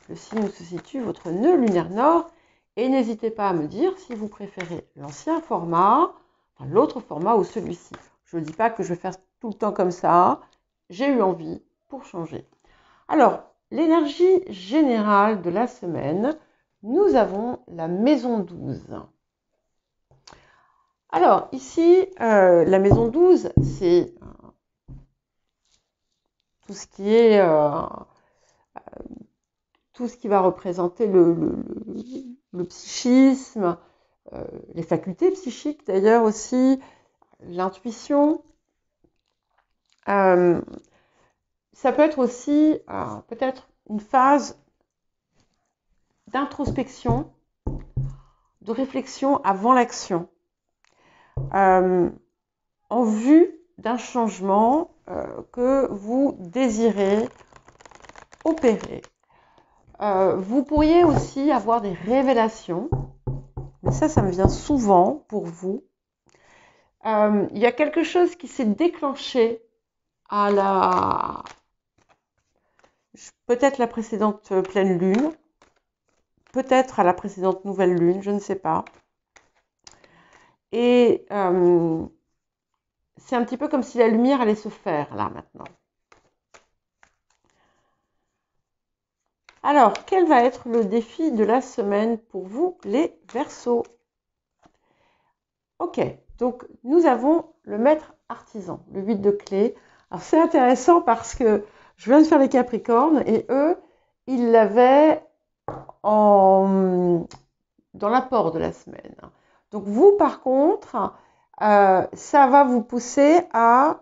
A: le signe où se situe votre nœud lunaire nord. Et n'hésitez pas à me dire si vous préférez l'ancien format, enfin, l'autre format ou celui-ci. Je ne dis pas que je vais faire tout le temps comme ça. J'ai eu envie pour changer. Alors, l'énergie générale de la semaine, nous avons la maison 12. Alors, ici, la maison 12, c'est tout ce qui est... tout ce qui va représenter le psychisme, les facultés psychiques d'ailleurs aussi, l'intuition. Ça peut être aussi peut-être une phase d'introspection, de réflexion avant l'action, en vue d'un changement que vous désirez opérer. Vous pourriez aussi avoir des révélations, mais ça me vient souvent pour vous. Il y a quelque chose qui s'est déclenché à peut-être la précédente pleine lune, peut-être à la précédente nouvelle lune, je ne sais pas. Et c'est un petit peu comme si la lumière allait se faire là maintenant. Alors, quel va être le défi de la semaine pour vous, les Verseaux? Ok, donc nous avons le maître artisan, le 8 de clé. Alors c'est intéressant parce que je viens de faire les Capricornes et eux, ils l'avaient dans l'apport de la semaine. Donc vous, par contre, ça va vous pousser à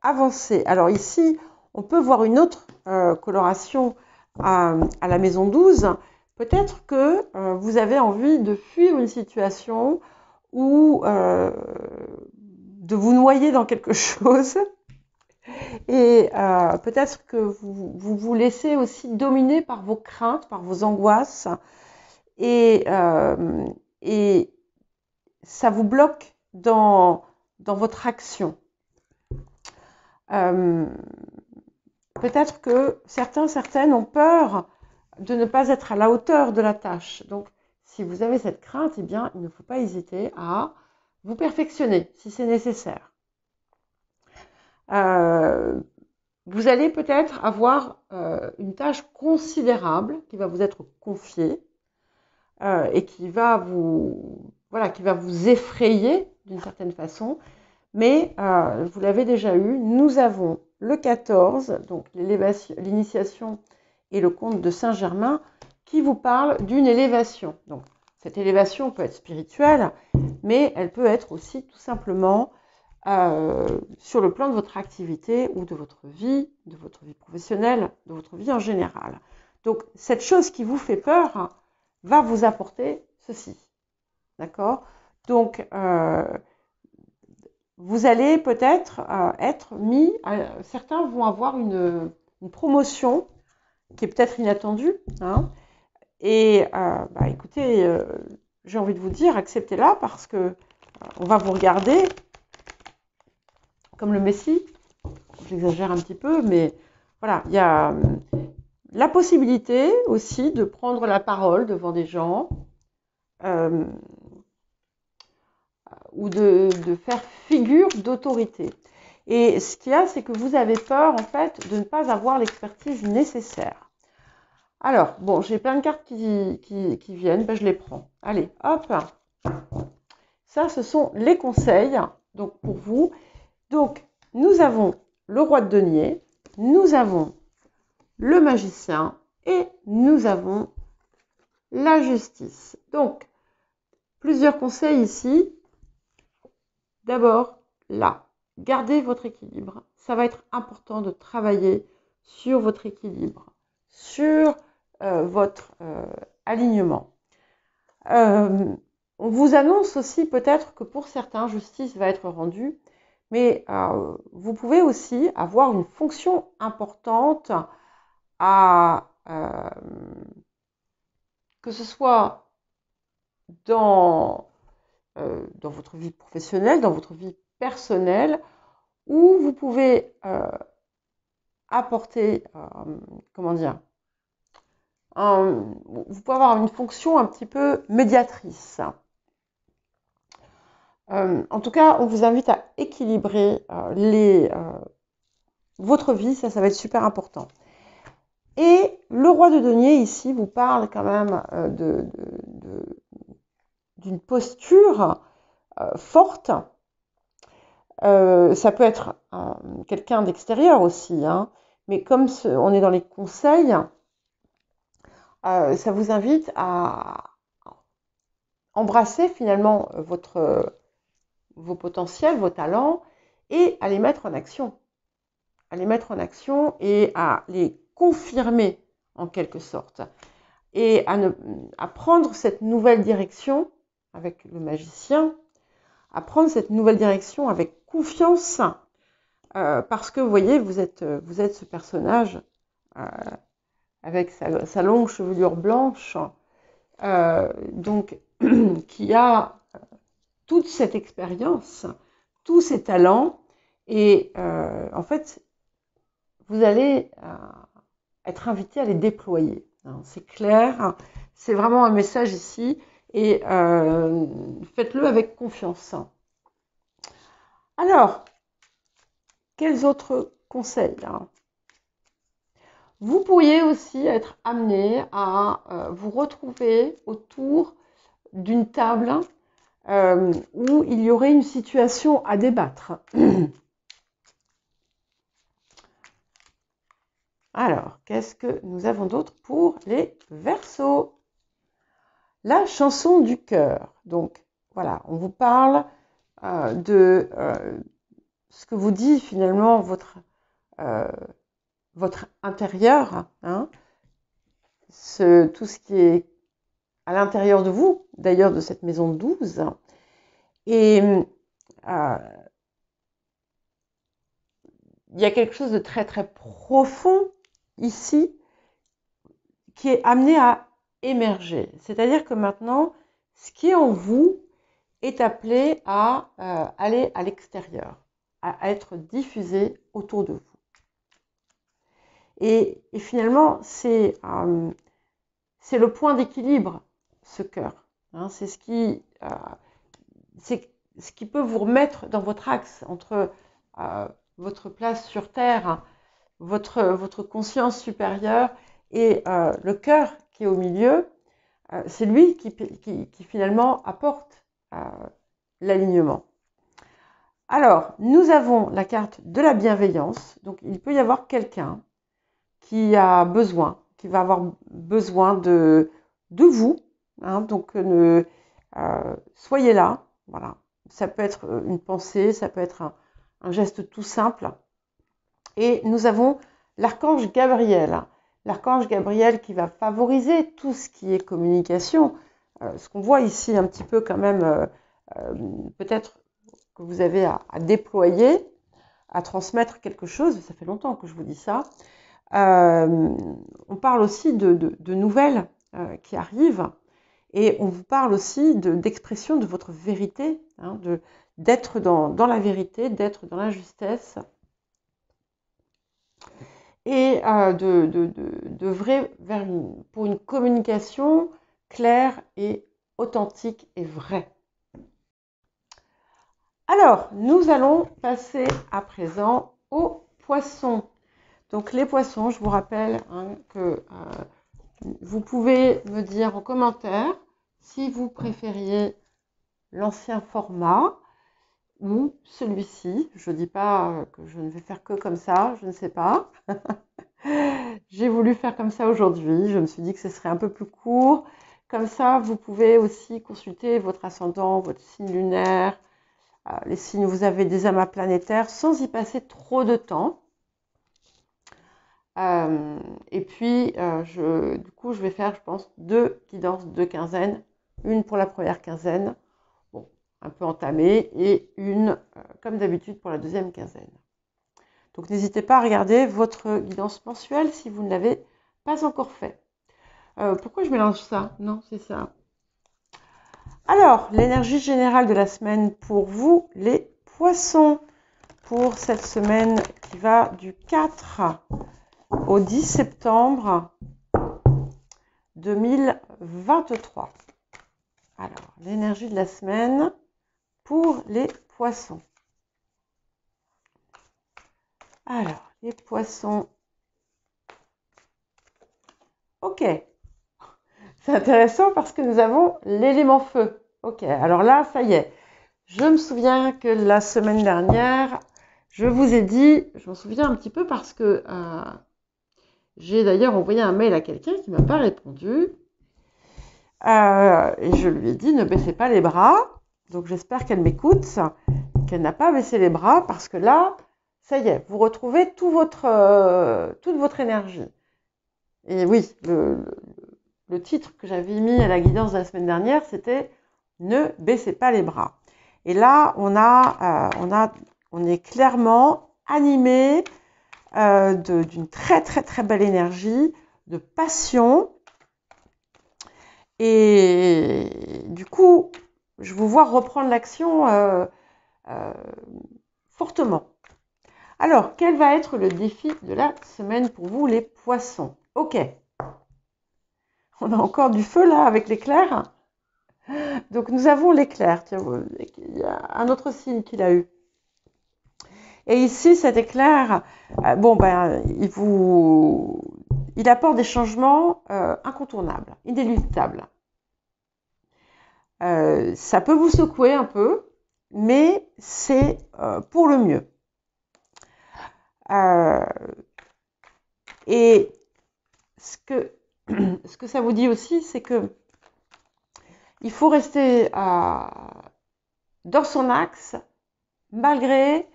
A: avancer. Alors ici, on peut voir une autre coloration à la maison 12. Peut-être que vous avez envie de fuir une situation ou de vous noyer dans quelque chose. Et peut-être que vous vous laissez aussi dominer par vos craintes, par vos angoisses. Et ça vous bloque dans votre action. Peut-être que certaines ont peur de ne pas être à la hauteur de la tâche. Donc, si vous avez cette crainte, eh bien, il ne faut pas hésiter à vous perfectionner si c'est nécessaire. Vous allez peut-être avoir une tâche considérable qui va vous être confiée et qui va vous effrayer d'une certaine façon. Mais vous l'avez déjà eu, nous avons le 14, donc l'initiation et le conte de Saint-Germain, qui vous parle d'une élévation. Donc, cette élévation peut être spirituelle, mais elle peut être aussi tout simplement sur le plan de votre activité ou de votre vie professionnelle, de votre vie en général. Donc, cette chose qui vous fait peur va vous apporter ceci. D'accord? Donc, vous allez peut-être être mis, certains vont avoir une promotion qui est peut-être inattendue, hein, et écoutez, j'ai envie de vous dire, acceptez-la parce que on va vous regarder comme le Messie. J'exagère un petit peu, mais voilà, il y a la possibilité aussi de prendre la parole devant des gens ou de faire figure d'autorité. Et ce qu'il y a, c'est que vous avez peur, en fait, de ne pas avoir l'expertise nécessaire. Alors, bon, j'ai plein de cartes qui viennent, je les prends. Allez, hop. Ça, ce sont les conseils, donc pour vous. Donc, nous avons le roi de denier, nous avons le magicien et nous avons la justice. Donc, plusieurs conseils ici. D'abord, là, gardez votre équilibre. Ça va être important de travailler sur votre équilibre, sur votre alignement. On vous annonce aussi peut-être que pour certains, justice va être rendue, mais vous pouvez aussi avoir une fonction importante à que ce soit dans votre vie professionnelle, dans votre vie personnelle, où vous pouvez apporter, comment dire, vous pouvez avoir une fonction un petit peu médiatrice. En tout cas, on vous invite à équilibrer votre vie, ça va être super important. Et le roi de denier ici vous parle quand même d'une posture forte. Ça peut être quelqu'un d'extérieur aussi, hein, mais comme on est dans les conseils, ça vous invite à embrasser finalement vos potentiels, vos talents, et à les mettre en action. À les mettre en action et à les confirmer en quelque sorte. Et à prendre cette nouvelle direction avec le magicien, à prendre cette nouvelle direction avec confiance parce que vous voyez, vous êtes ce personnage avec sa longue chevelure blanche, donc qui a toute cette expérience, tous ces talents, et en fait, vous allez être invité à les déployer. C'est clair, c'est vraiment un message ici, et faites-le avec confiance. Alors, quels autres conseils? Vous pourriez aussi être amené à vous retrouver autour d'une table où il y aurait une situation à débattre. Alors, qu'est-ce que nous avons d'autre pour les Verseaux? La chanson du cœur. Donc, voilà, on vous parle de ce que vous dit finalement votre intérieur, hein, tout ce qui est à l'intérieur de vous, d'ailleurs de cette maison 12. Et il y a quelque chose de très très profond ici qui est amené à émerger. C'est-à-dire que maintenant, ce qui est en vous est appelé à aller à l'extérieur, à être diffusé autour de vous. Et finalement, c'est le point d'équilibre, ce cœur. Hein, c'est ce qui peut vous remettre dans votre axe entre votre place sur Terre, votre conscience supérieure et le cœur qui est au milieu. C'est lui qui finalement apporte l'alignement. Alors, nous avons la carte de la bienveillance. Donc, il peut y avoir quelqu'un qui va avoir besoin de vous. Hein, donc, soyez là. Voilà. Ça peut être une pensée, ça peut être un geste tout simple. Et nous avons l'archange Gabriel. L'archange Gabriel qui va favoriser tout ce qui est communication. Ce qu'on voit ici un petit peu quand même, peut-être que vous avez à déployer, à transmettre quelque chose. Ça fait longtemps que je vous dis ça. On parle aussi de nouvelles qui arrivent. Et on vous parle aussi d'expression de votre vérité, hein, d'être dans la vérité, d'être dans la justesse. Et pour une communication claire et authentique et vraie. Alors, nous allons passer à présent aux poissons. Donc les poissons, je vous rappelle que vous pouvez me dire en commentaire si vous préfériez l'ancien format ou celui-ci. Je ne dis pas que je ne vais faire que comme ça, je ne sais pas. J'ai voulu faire comme ça aujourd'hui. Je me suis dit que ce serait un peu plus court. Comme ça, vous pouvez aussi consulter votre ascendant, votre signe lunaire, les signes où vous avez des amas planétaires sans y passer trop de temps. Et puis, du coup, je vais faire, je pense, 2 guidances de quinzaine. Une pour la première quinzaine, bon, un peu entamée, et une, comme d'habitude, pour la deuxième quinzaine. Donc, n'hésitez pas à regarder votre guidance mensuelle si vous ne l'avez pas encore fait. Pourquoi je mélange ça? Non, c'est ça. Alors, l'énergie générale de la semaine pour vous, les poissons, pour cette semaine qui va du 4 au 10 septembre 2023. Alors, l'énergie de la semaine pour les poissons. Alors, les poissons. Ok. C'est intéressant parce que nous avons l'élément feu. Ok, alors là, ça y est. Je me souviens que la semaine dernière, je vous ai dit, je m'en souviens un petit peu parce que j'ai d'ailleurs envoyé un mail à quelqu'un qui ne m'a pas répondu. Et je lui ai dit, ne baissez pas les bras. Donc j'espère qu'elle m'écoute, qu'elle n'a pas baissé les bras parce que là, ça y est, vous retrouvez toute votre énergie. Et oui, le titre que j'avais mis à la guidance de la semaine dernière, c'était « Ne baissez pas les bras ». Et là, on est clairement animé d'une très très très belle énergie, de passion. Et du coup, je vous vois reprendre l'action fortement. Alors, quel va être le défi de la semaine pour vous, les poissons? Ok. On a encore du feu là avec l'éclair. Donc, nous avons l'éclair. Tiens, il y a un autre signe qu'il a eu. Et ici, cet éclair, il apporte des changements incontournables, inéluctables. Ça peut vous secouer un peu, mais c'est pour le mieux. Et ce que ça vous dit aussi, c'est que il faut rester dans son axe malgré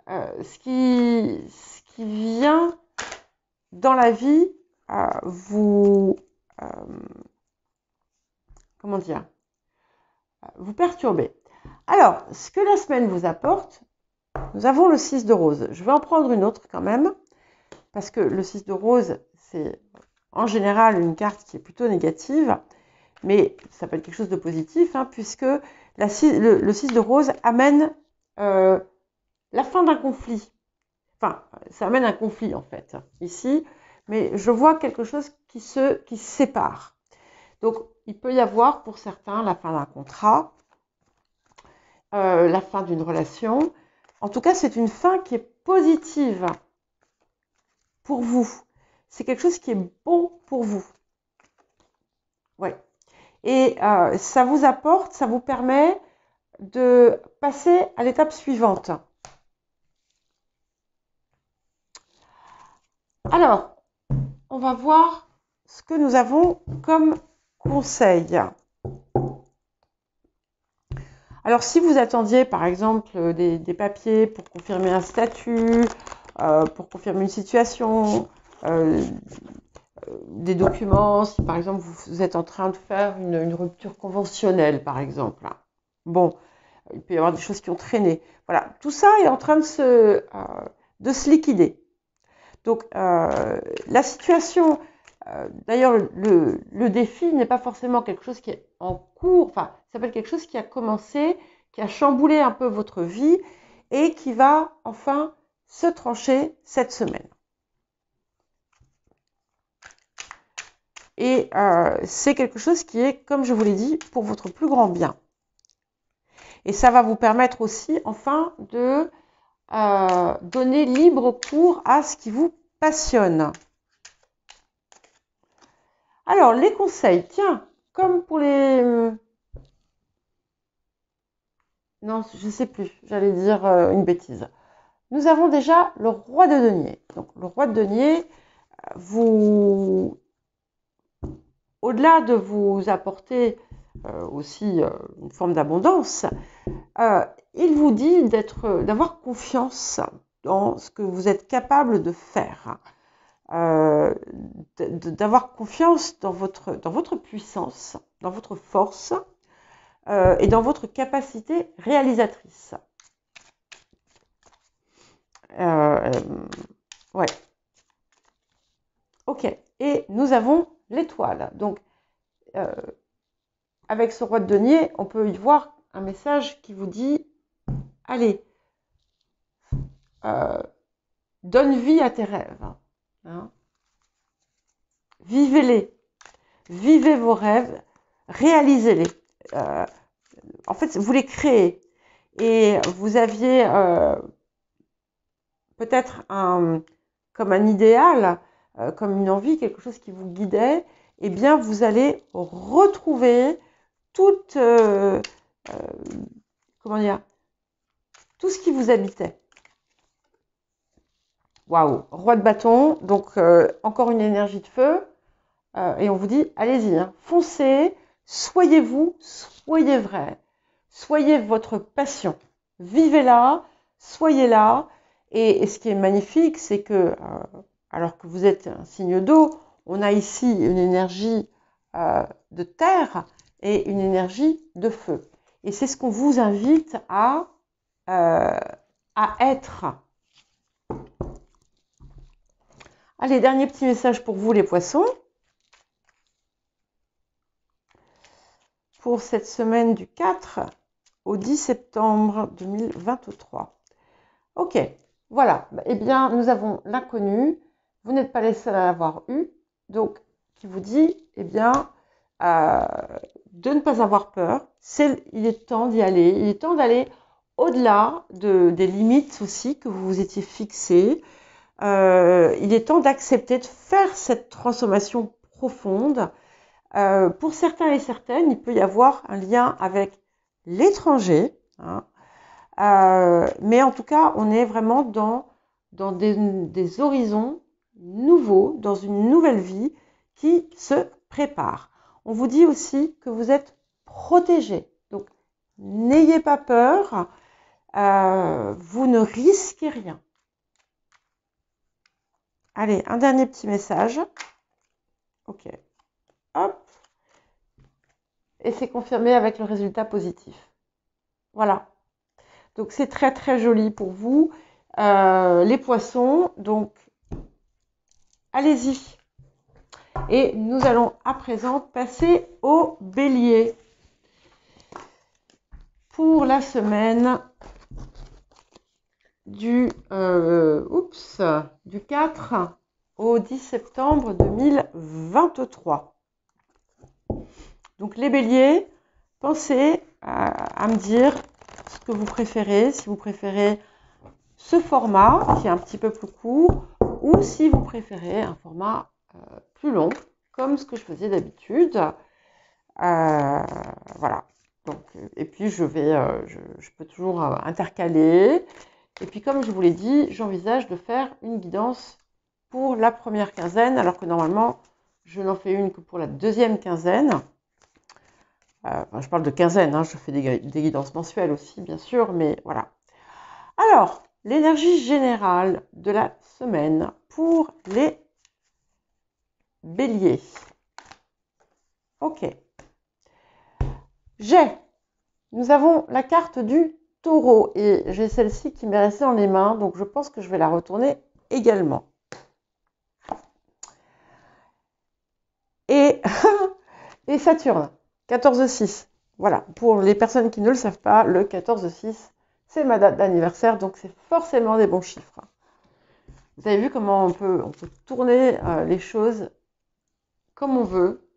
A: ce qui vient dans la vie vous perturber. Alors, ce que la semaine vous apporte, nous avons le 6 de rose. Je vais en prendre une autre quand même, parce que le 6 de rose, c'est en général une carte qui est plutôt négative, mais ça peut être quelque chose de positif, hein, puisque le 6 de rose amène la fin d'un conflit. Enfin, ça amène un conflit en fait, ici, mais je vois quelque chose qui se sépare. Donc, il peut y avoir pour certains la fin d'un contrat, la fin d'une relation. En tout cas, c'est une fin qui est positive pour vous. C'est quelque chose qui est bon pour vous. Ouais. Et ça vous apporte, ça vous permet de passer à l'étape suivante. Alors, on va voir ce que nous avons comme conseil. Alors, si vous attendiez, par exemple, des papiers pour confirmer un statut, pour confirmer une situation, des documents, si par exemple vous êtes en train de faire une rupture conventionnelle, par exemple. Bon, il peut y avoir des choses qui ont traîné. Voilà, tout ça est en train de se liquider. Donc, la situation, d'ailleurs, le défi n'est pas forcément quelque chose qui est en cours, enfin, ça s'appelle quelque chose qui a commencé, qui a chamboulé un peu votre vie et qui va enfin se trancher cette semaine. Et c'est quelque chose qui est, comme je vous l'ai dit, pour votre plus grand bien. Et ça va vous permettre aussi, enfin, de donner libre cours à ce qui vous passionne. Alors, les conseils, tiens, comme pour les... Non, je ne sais plus, j'allais dire une bêtise. Nous avons déjà le roi de denier. Donc, le roi de denier, au-delà de vous apporter aussi une forme d'abondance, il vous dit d'avoir confiance dans ce que vous êtes capable de faire, d'avoir confiance dans votre puissance, dans votre force et dans votre capacité réalisatrice. Ouais. Ok. Et nous avons l'étoile. Donc, avec ce roi de denier, on peut y voir un message qui vous dit allez, donne vie à tes rêves. Hein. Vivez-les. Vivez vos rêves. Réalisez-les. En fait, vous les créez. Et vous aviez peut-être comme un idéal, comme une envie, quelque chose qui vous guidait. Eh bien, vous allez retrouver toute, comment dire, tout ce qui vous habitait. Waouh, roi de bâton, donc encore une énergie de feu. Et on vous dit, allez-y, hein, foncez, soyez vous, soyez vrai, soyez votre passion, vivez-la, soyez là. Et ce qui est magnifique, c'est que, alors que vous êtes un signe d'eau, on a ici une énergie de terre et une énergie de feu. Et c'est ce qu'on vous invite à être. Allez, dernier petit message pour vous les poissons. Pour cette semaine du 4 au 10 septembre 2023. Ok, voilà. Eh bien, nous avons l'inconnu. Vous n'êtes pas les seuls à l'avoir eu. Donc, qui vous dit, eh bien, de ne pas avoir peur. Il est temps d'y aller. Il est temps d'aller au-delà des limites aussi que vous vous étiez fixées. Il est temps d'accepter de faire cette transformation profonde. Pour certains et certaines, il peut y avoir un lien avec l'étranger. Hein. Mais en tout cas, on est vraiment dans des horizons nouveaux, dans une nouvelle vie qui se prépare. On vous dit aussi que vous êtes protégé. Donc, n'ayez pas peur. Vous ne risquez rien. Allez, un dernier petit message. Ok. Hop. Et c'est confirmé avec le résultat positif. Voilà. Donc, c'est très, très joli pour vous. Les poissons, donc, allez-y. Et nous allons à présent passer au bélier. Pour la semaine du 4 au 10 septembre 2023. Donc les béliers, pensez à me dire ce que vous préférez, si vous préférez ce format qui est un petit peu plus court ou si vous préférez un format plus long comme ce que je faisais d'habitude. Voilà. Donc, et puis je peux toujours intercaler. Et puis comme je vous l'ai dit, j'envisage de faire une guidance pour la première quinzaine, alors que normalement, je n'en fais une que pour la deuxième quinzaine. Je parle de quinzaine, hein, je fais des guidances mensuelles aussi, bien sûr, mais voilà. Alors, l'énergie générale de la semaine pour les béliers. Ok. Nous avons la carte du taureau et j'ai celle-ci qui m'est restée dans les mains, donc je pense que je vais la retourner également. Et, et Saturne, 14-6. Voilà, pour les personnes qui ne le savent pas, le 14-6, c'est ma date d'anniversaire, donc c'est forcément des bons chiffres. Vous avez vu comment on peut tourner les choses comme on veut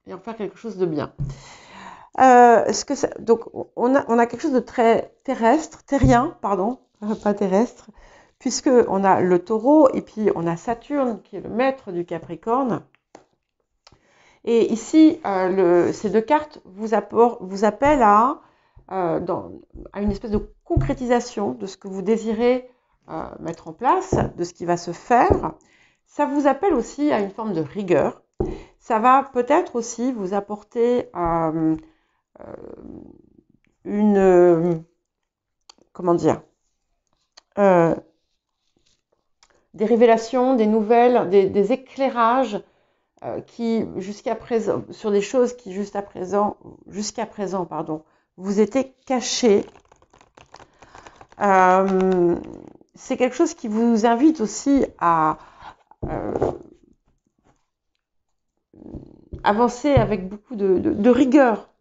A: et en faire quelque chose de bien. Donc, on a quelque chose de très terrien, pardon, pas terrestre, puisque on a le taureau et puis on a Saturne qui est le maître du Capricorne. Et ici, ces deux cartes vous appellent à une espèce de concrétisation de ce que vous désirez mettre en place, de ce qui va se faire. Ça vous appelle aussi à une forme de rigueur. Ça va peut-être aussi vous apporter des révélations, des nouvelles, des éclairages qui jusqu'à présent, sur des choses qui jusqu'à présent, vous étaient cachées. C'est quelque chose qui vous invite aussi à avancer avec beaucoup de rigueur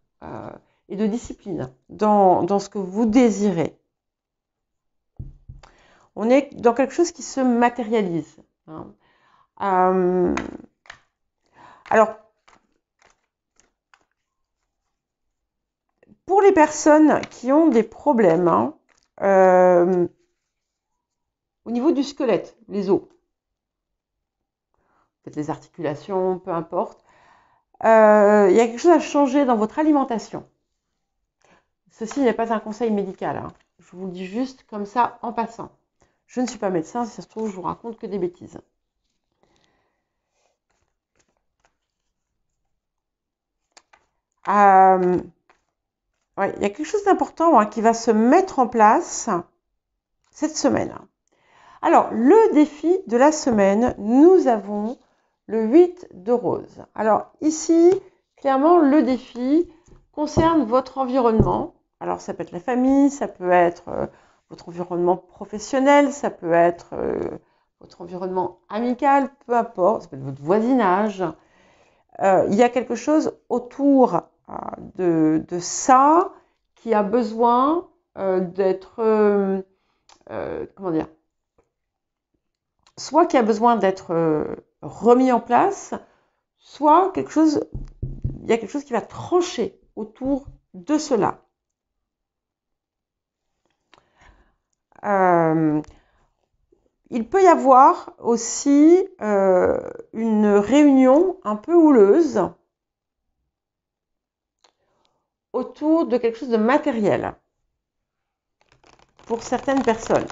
A: et de discipline dans ce que vous désirez. On est dans quelque chose qui se matérialise. Hein. Alors, pour les personnes qui ont des problèmes au niveau du squelette, les os, peut-être les articulations, peu importe, il y a quelque chose à changer dans votre alimentation. Ceci n'est pas un conseil médical, hein. Je vous le dis juste comme ça en passant. Je ne suis pas médecin, si ça se trouve, je vous raconte que des bêtises. Ouais, il y a quelque chose d'important qui va se mettre en place cette semaine. Alors, le défi de la semaine, nous avons le 8 de rose. Alors, ici, clairement, le défi concerne votre environnement. Alors, ça peut être la famille, ça peut être votre environnement professionnel, ça peut être votre environnement amical, peu importe, ça peut être votre voisinage. Il y a quelque chose autour de ça qui a besoin d'être, comment dire, soit qui a besoin d'être remis en place, soit il y a quelque chose qui va trancher autour de cela. Il peut y avoir aussi une réunion un peu houleuse autour de quelque chose de matériel pour certaines personnes.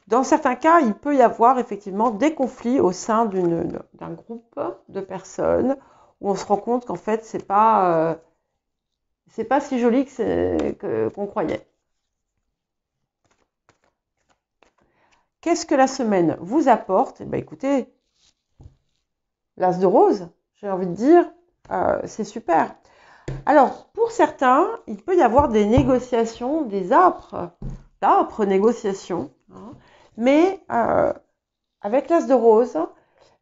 A: Dans certains cas, il peut y avoir effectivement des conflits au sein d'un groupe de personnes où on se rend compte qu'en fait, c'est pas si joli qu'on croyait. Qu'est-ce que la semaine vous apporte? Eh bien, écoutez, l'as de rose, j'ai envie de dire, c'est super. Alors, pour certains, il peut y avoir des négociations, des âpres négociations, hein, mais avec l'as de rose,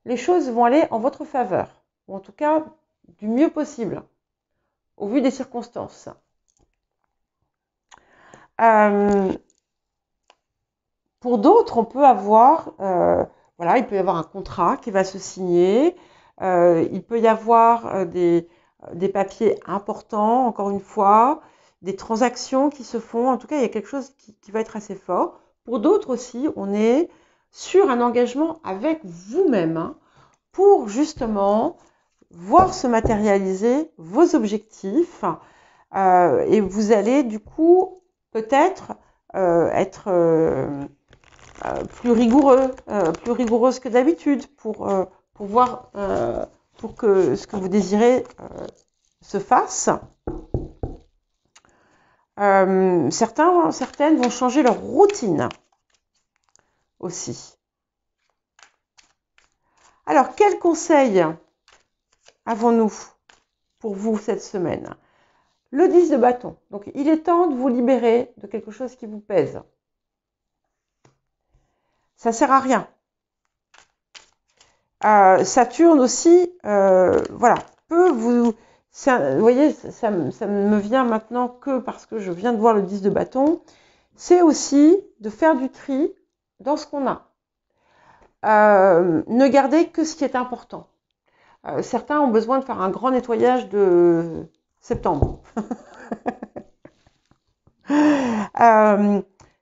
A: les choses vont aller en votre faveur, ou en tout cas du mieux possible, au vu des circonstances. Pour d'autres, on peut avoir, voilà, il peut y avoir un contrat qui va se signer, il peut y avoir des papiers importants, encore une fois, des transactions qui se font. En tout cas, il y a quelque chose qui va être assez fort. Pour d'autres aussi, on est sur un engagement avec vous-même, hein, pour justement voir se matérialiser vos objectifs, et vous allez du coup peut-être être plus rigoureuse que d'habitude pour voir pour que ce que vous désirez se fasse. Certaines vont changer leur routine aussi. Alors, quels conseils avons-nous pour vous cette semaine? Le 10 de bâton. Donc, il est temps de vous libérer de quelque chose qui vous pèse. Ça ne sert à rien. Saturne aussi, voilà, peut vous... vous voyez, ça ne me vient maintenant que parce que je viens de voir le 10 de bâton. C'est aussi de faire du tri dans ce qu'on a. Ne garder que ce qui est important. Certains ont besoin de faire un grand nettoyage de septembre.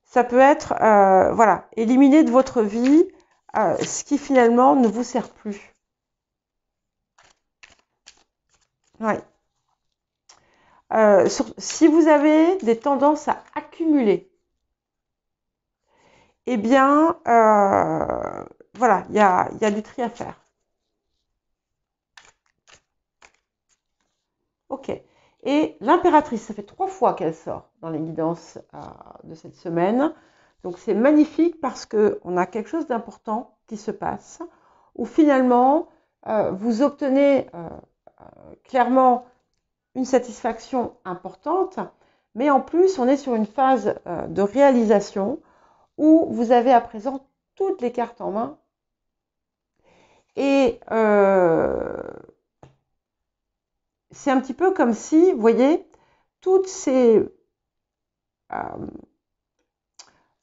A: Ça peut être, voilà, éliminer de votre vie ce qui finalement ne vous sert plus. Ouais. Si vous avez des tendances à accumuler, eh bien, voilà, il y a du tri à faire. Ok. Et l'impératrice, ça fait 3 fois qu'elle sort dans les guidances de cette semaine. Donc c'est magnifique parce qu'on a quelque chose d'important qui se passe, où finalement, vous obtenez clairement une satisfaction importante, mais en plus, on est sur une phase de réalisation où vous avez à présent toutes les cartes en main. Et c'est un petit peu comme si, vous voyez, toutes ces...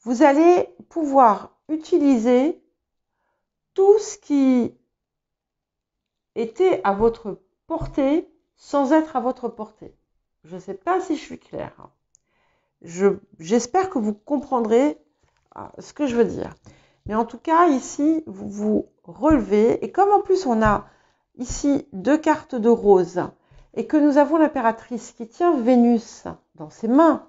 A: vous allez pouvoir utiliser tout ce qui était à votre portée sans être à votre portée. Je ne sais pas si je suis claire. J'espère que vous comprendrez ce que je veux dire. Mais en tout cas, ici, vous vous relevez. Et comme en plus, on a ici 2 cartes de rose et que nous avons l'impératrice qui tient Vénus dans ses mains,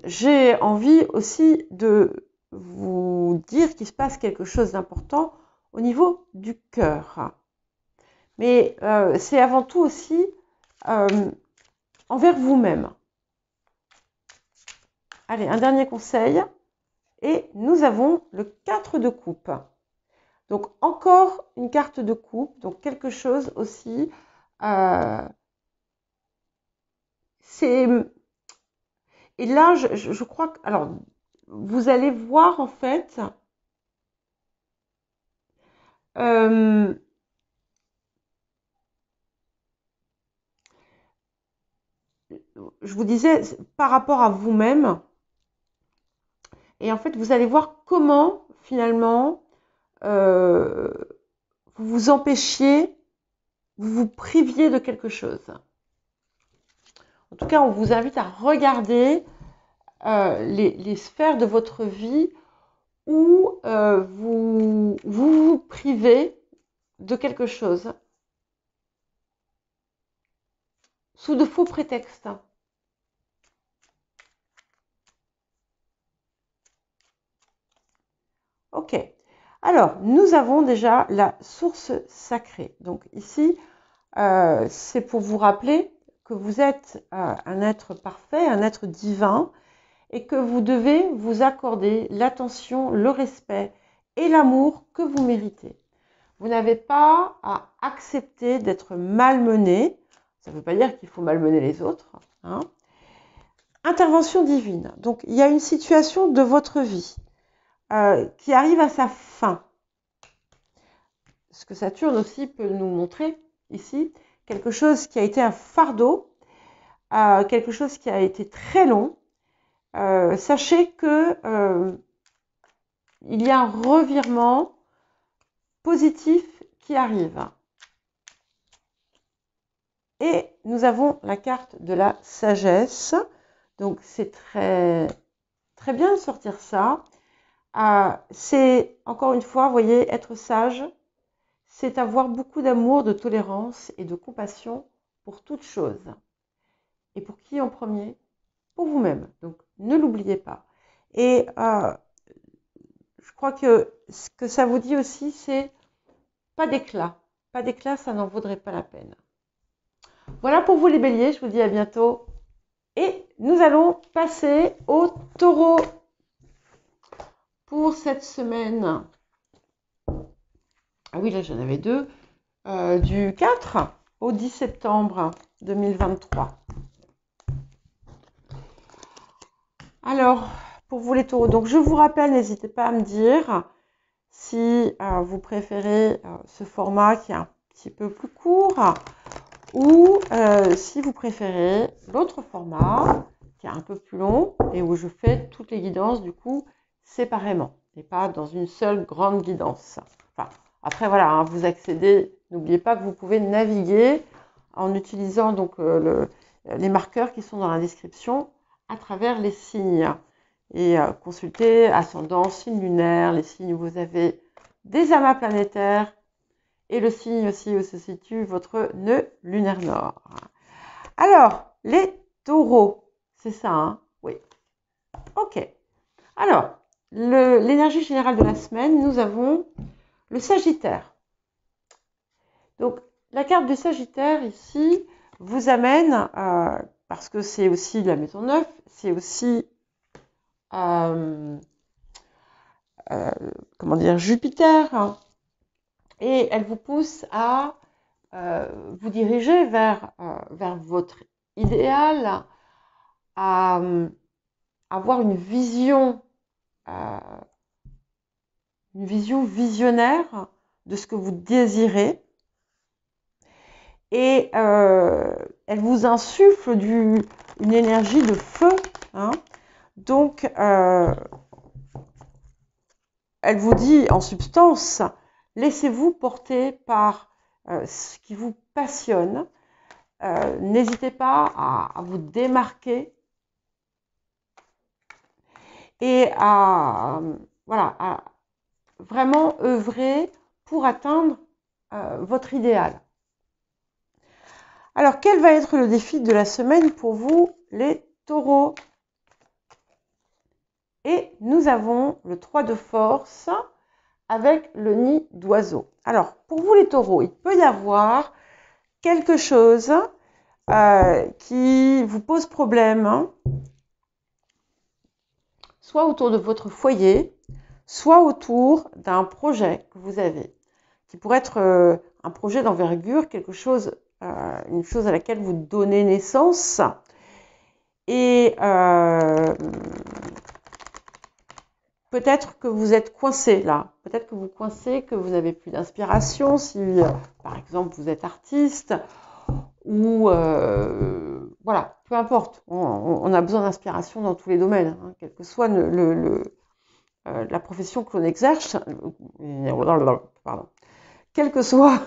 A: j'ai envie aussi de vous dire qu'il se passe quelque chose d'important au niveau du cœur. Mais c'est avant tout aussi envers vous-même. Allez, un dernier conseil. Et nous avons le 4 de coupe. Donc, encore une carte de coupe, donc quelque chose aussi. Et là, je crois que... Alors, vous allez voir en fait... je vous disais, par rapport à vous-même, et en fait, vous allez voir comment, finalement, vous vous empêchiez, vous vous priviez de quelque chose. En tout cas, on vous invite à regarder les sphères de votre vie où vous privez de quelque chose sous de faux prétextes. Ok. Alors, nous avons déjà la source sacrée. Donc ici, c'est pour vous rappeler que vous êtes un être parfait, un être divin, et que vous devez vous accorder l'attention, le respect et l'amour que vous méritez. Vous n'avez pas à accepter d'être malmené. Ça ne veut pas dire qu'il faut malmener les autres. Hein. Intervention divine. Donc, il y a une situation de votre vie qui arrive à sa fin. Ce que Saturne aussi peut nous montrer ici, quelque chose qui a été un fardeau, quelque chose qui a été très long. Sachez que il y a un revirement positif qui arrive. Et nous avons la carte de la sagesse. Donc, c'est très, très bien de sortir ça. C'est, encore une fois, vous voyez, être sage, c'est avoir beaucoup d'amour, de tolérance et de compassion pour toute chose. Et pour qui en premier? Pour vous-même. Donc, ne l'oubliez pas. Et je crois que ce que ça vous dit aussi, c'est pas d'éclat. Pas d'éclat, ça n'en vaudrait pas la peine. Voilà pour vous les béliers, je vous dis à bientôt. Et nous allons passer au taureau pour cette semaine. Ah oui, là j'en avais deux. Du 4 au 10 septembre 2023. Alors, pour vous les taureaux, donc je vous rappelle, n'hésitez pas à me dire si vous préférez ce format qui est un petit peu plus court ou si vous préférez l'autre format qui est un peu plus long et où je fais toutes les guidances du coup séparément et pas dans une seule grande guidance. Enfin, après voilà, hein, vous accédez, n'oubliez pas que vous pouvez naviguer en utilisant donc les marqueurs qui sont dans la description à travers les signes et consulter ascendant, signe lunaire, les signes où vous avez des amas planétaires et le signe aussi où se situe votre nœud lunaire nord. Alors, les taureaux, c'est ça, hein? Oui. Ok. Alors, l'énergie générale de la semaine, nous avons le Sagittaire. Donc, la carte du Sagittaire ici vous amène, parce que c'est aussi la maison 9, c'est aussi comment dire, Jupiter, hein, et elle vous pousse à vous diriger vers votre idéal, à avoir une vision visionnaire de ce que vous désirez. Et elle vous insuffle une énergie de feu. Hein. Donc, elle vous dit en substance, laissez-vous porter par ce qui vous passionne. N'hésitez pas à vous démarquer et à vraiment œuvrer pour atteindre votre idéal. Alors, quel va être le défi de la semaine pour vous, les taureaux? Et nous avons le 3 de force avec le nid d'oiseau. Alors, pour vous les taureaux, il peut y avoir quelque chose qui vous pose problème, hein, soit autour de votre foyer, soit autour d'un projet que vous avez, qui pourrait être un projet d'envergure, quelque chose, une chose à laquelle vous donnez naissance. Et peut-être que vous êtes coincé là, peut-être que vous coincez, que vous n'avez plus d'inspiration, si par exemple vous êtes artiste, ou voilà, peu importe, on a besoin d'inspiration dans tous les domaines, hein, quelle que soit la profession que l'on exerce, pardon, quelle que soit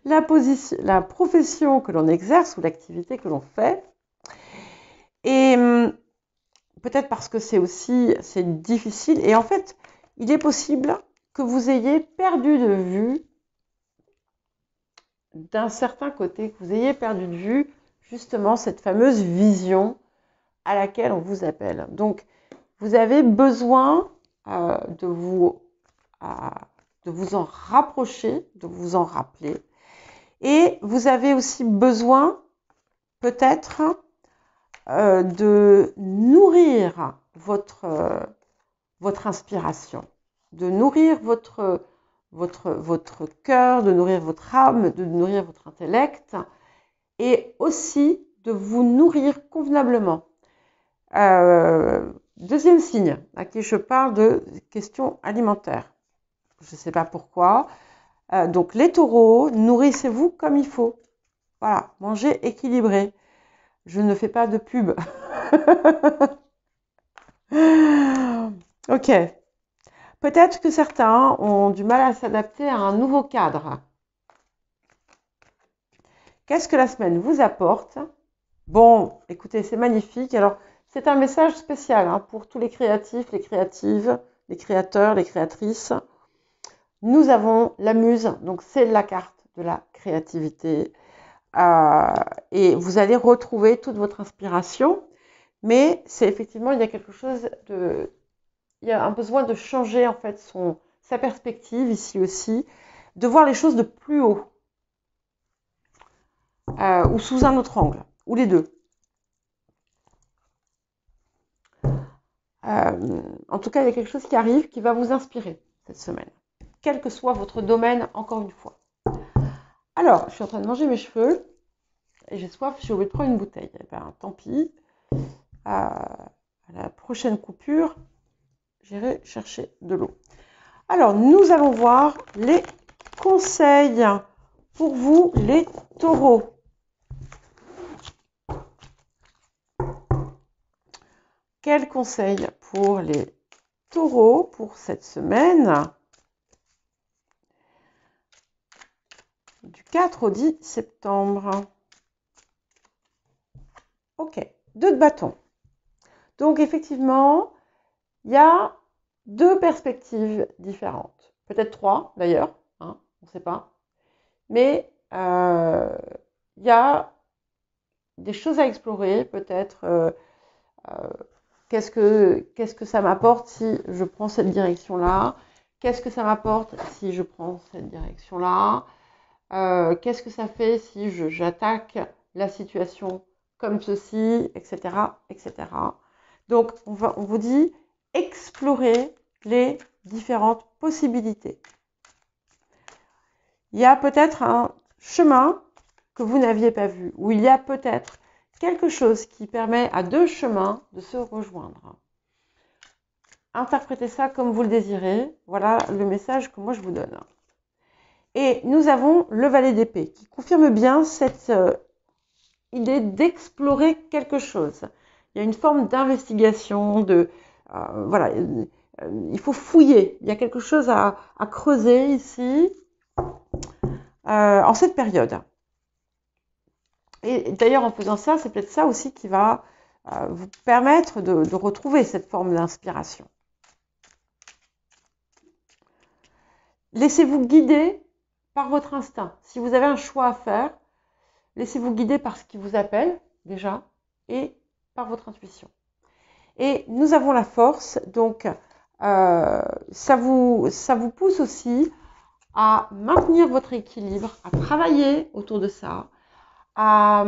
A: la profession que l'on exerce ou l'activité que l'on fait. Et peut-être parce que c'est difficile. Et en fait, il est possible que vous ayez perdu de vue, d'un certain côté, que vous ayez perdu de vue justement cette fameuse vision à laquelle on vous appelle. Donc, vous avez besoin de vous en rapprocher, de vous en rappeler. Et vous avez aussi besoin, peut-être, de nourrir votre inspiration, de nourrir votre cœur, de nourrir votre âme, de nourrir votre intellect, et aussi de vous nourrir convenablement. Deuxième signe à qui je parle de questions alimentaires. Je ne sais pas pourquoi. Donc les taureaux, nourrissez-vous comme il faut. Voilà, mangez équilibré. Je ne fais pas de pub. Ok. Peut-être que certains ont du mal à s'adapter à un nouveau cadre. Qu'est-ce que la semaine vous apporte? Bon, écoutez, c'est magnifique. Alors, c'est un message spécial hein, pour tous les créatifs, les créatives, les créateurs, les créatrices. Nous avons la muse, donc c'est la carte de la créativité. Et vous allez retrouver toute votre inspiration. Mais c'est effectivement, il y a quelque chose de... Il y a un besoin de changer en fait sa perspective ici aussi, de voir les choses de plus haut ou sous un autre angle, ou les deux. En tout cas, il y a quelque chose qui arrive qui va vous inspirer cette semaine, quel que soit votre domaine, encore une fois. Alors, je suis en train de manger mes cheveux et j'ai soif, j'ai oublié de prendre une bouteille. Eh ben, tant pis. À la prochaine coupure, j'irai chercher de l'eau. Alors, nous allons voir les conseils pour vous, les taureaux. Quels conseils pour les taureaux pour cette semaine du 4 au 10 septembre? Ok, 2 de bâton. Donc, effectivement, il y a 2 perspectives différentes. Peut-être 3 d'ailleurs, hein, on ne sait pas. Mais il y a des choses à explorer, peut-être. Qu'est-ce que ça m'apporte si je prends cette direction-là? Qu'est-ce que ça m'apporte si je prends cette direction-là? Qu'est-ce que ça fait si j'attaque la situation comme ceci, etc., etc. Donc, on vous dit explorer les différentes possibilités. Il y a peut-être un chemin que vous n'aviez pas vu, ou il y a peut-être quelque chose qui permet à 2 chemins de se rejoindre. Interprétez ça comme vous le désirez. Voilà le message que moi je vous donne. Et nous avons le valet d'épée qui confirme bien cette idée d'explorer quelque chose. Il y a une forme d'investigation, voilà, il faut fouiller. Il y a quelque chose à creuser ici en cette période. Et d'ailleurs, en faisant ça, c'est peut-être ça aussi qui va vous permettre de retrouver cette forme d'inspiration. Laissez-vous guider par votre instinct. Si vous avez un choix à faire, laissez-vous guider par ce qui vous appelle déjà et par votre intuition. Et nous avons la force, donc ça vous pousse aussi à maintenir votre équilibre, à travailler autour de ça, à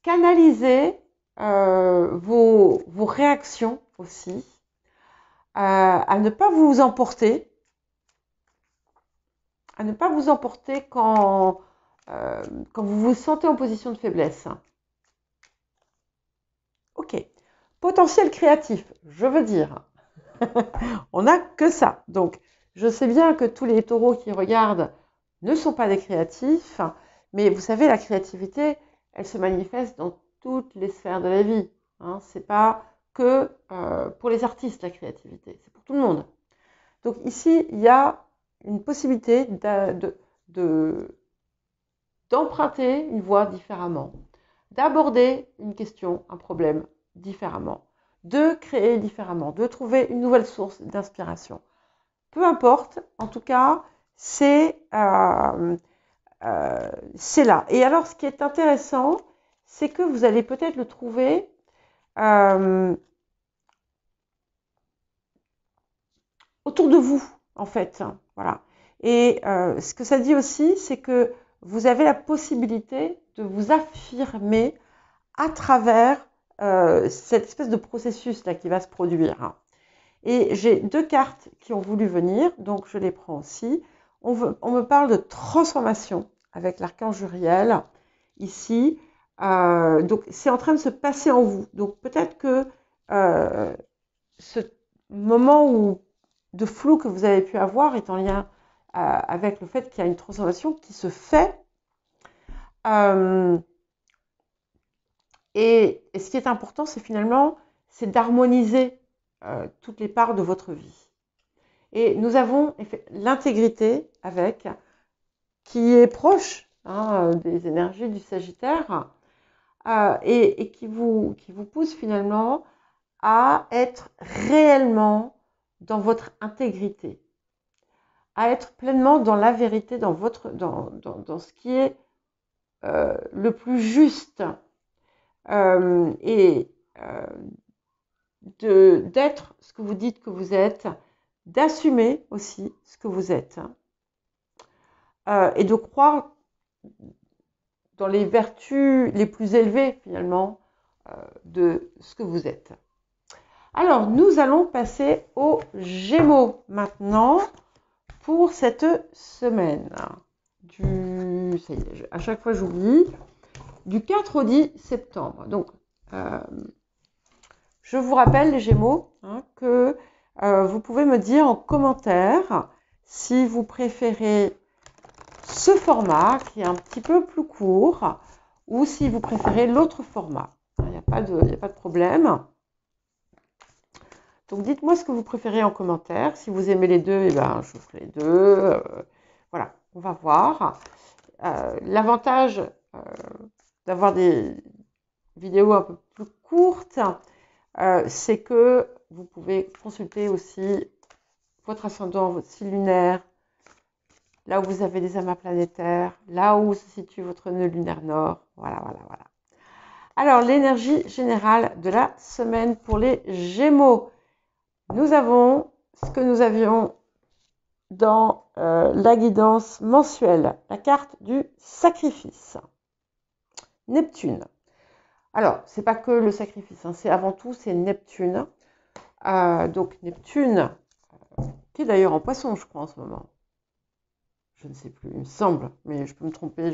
A: canaliser vos réactions aussi, à ne pas vous emporter, quand vous vous sentez en position de faiblesse. Ok. Potentiel créatif, je veux dire. On n'a que ça. Donc, je sais bien que tous les taureaux qui regardent ne sont pas des créatifs, mais vous savez, la créativité, elle se manifeste dans toutes les sphères de la vie. Hein. C'est pas que pour les artistes, la créativité, c'est pour tout le monde. Donc ici, il y a une possibilité d'emprunter une voie différemment, d'aborder une question, un problème différemment, de créer différemment, de trouver une nouvelle source d'inspiration. Peu importe, en tout cas, c'est là. Et alors, ce qui est intéressant, c'est que vous allez peut-être le trouver autour de vous, en fait. Voilà. Et ce que ça dit aussi, c'est que vous avez la possibilité de vous affirmer à travers cette espèce de processus là qui va se produire. Et j'ai 2 cartes qui ont voulu venir, donc je les prends aussi. On me parle de transformation avec l'archange Uriel ici. Donc c'est en train de se passer en vous. Donc peut-être que ce moment de flou que vous avez pu avoir est en lien avec le fait qu'il y a une transformation qui se fait. Et ce qui est important, c'est finalement, c'est d'harmoniser toutes les parts de votre vie. Et nous avons l'intégrité avec, qui est proche des énergies du Sagittaire et qui vous pousse finalement à être réellement dans votre intégrité, à être pleinement dans la vérité, dans ce qui est le plus juste et d'être ce que vous dites que vous êtes, d'assumer aussi ce que vous êtes et de croire dans les vertus les plus élevées finalement de ce que vous êtes. Alors, nous allons passer aux Gémeaux maintenant pour cette semaine. Ça y est, à chaque fois j'oublie. Du 4 au 10 septembre. Donc, je vous rappelle les Gémeaux que vous pouvez me dire en commentaire si vous préférez ce format qui est un petit peu plus court ou si vous préférez l'autre format. Il n'y a pas de problème. Donc dites-moi ce que vous préférez en commentaire. Si vous aimez les deux, eh ben, je ferai les deux. Voilà, on va voir. L'avantage d'avoir des vidéos un peu plus courtes, c'est que vous pouvez consulter aussi votre ascendant, votre signe lunaire, là où vous avez des amas planétaires, là où se situe votre nœud lunaire nord. Voilà. Alors, l'énergie générale de la semaine pour les Gémeaux. Nous avons ce que nous avions dans la guidance mensuelle, la carte du sacrifice. Neptune. Alors, c'est pas que le sacrifice, c'est avant tout, c'est Neptune. Donc, Neptune, qui est d'ailleurs en poisson, je crois, en ce moment. Je ne sais plus, il me semble, mais je peux me tromper.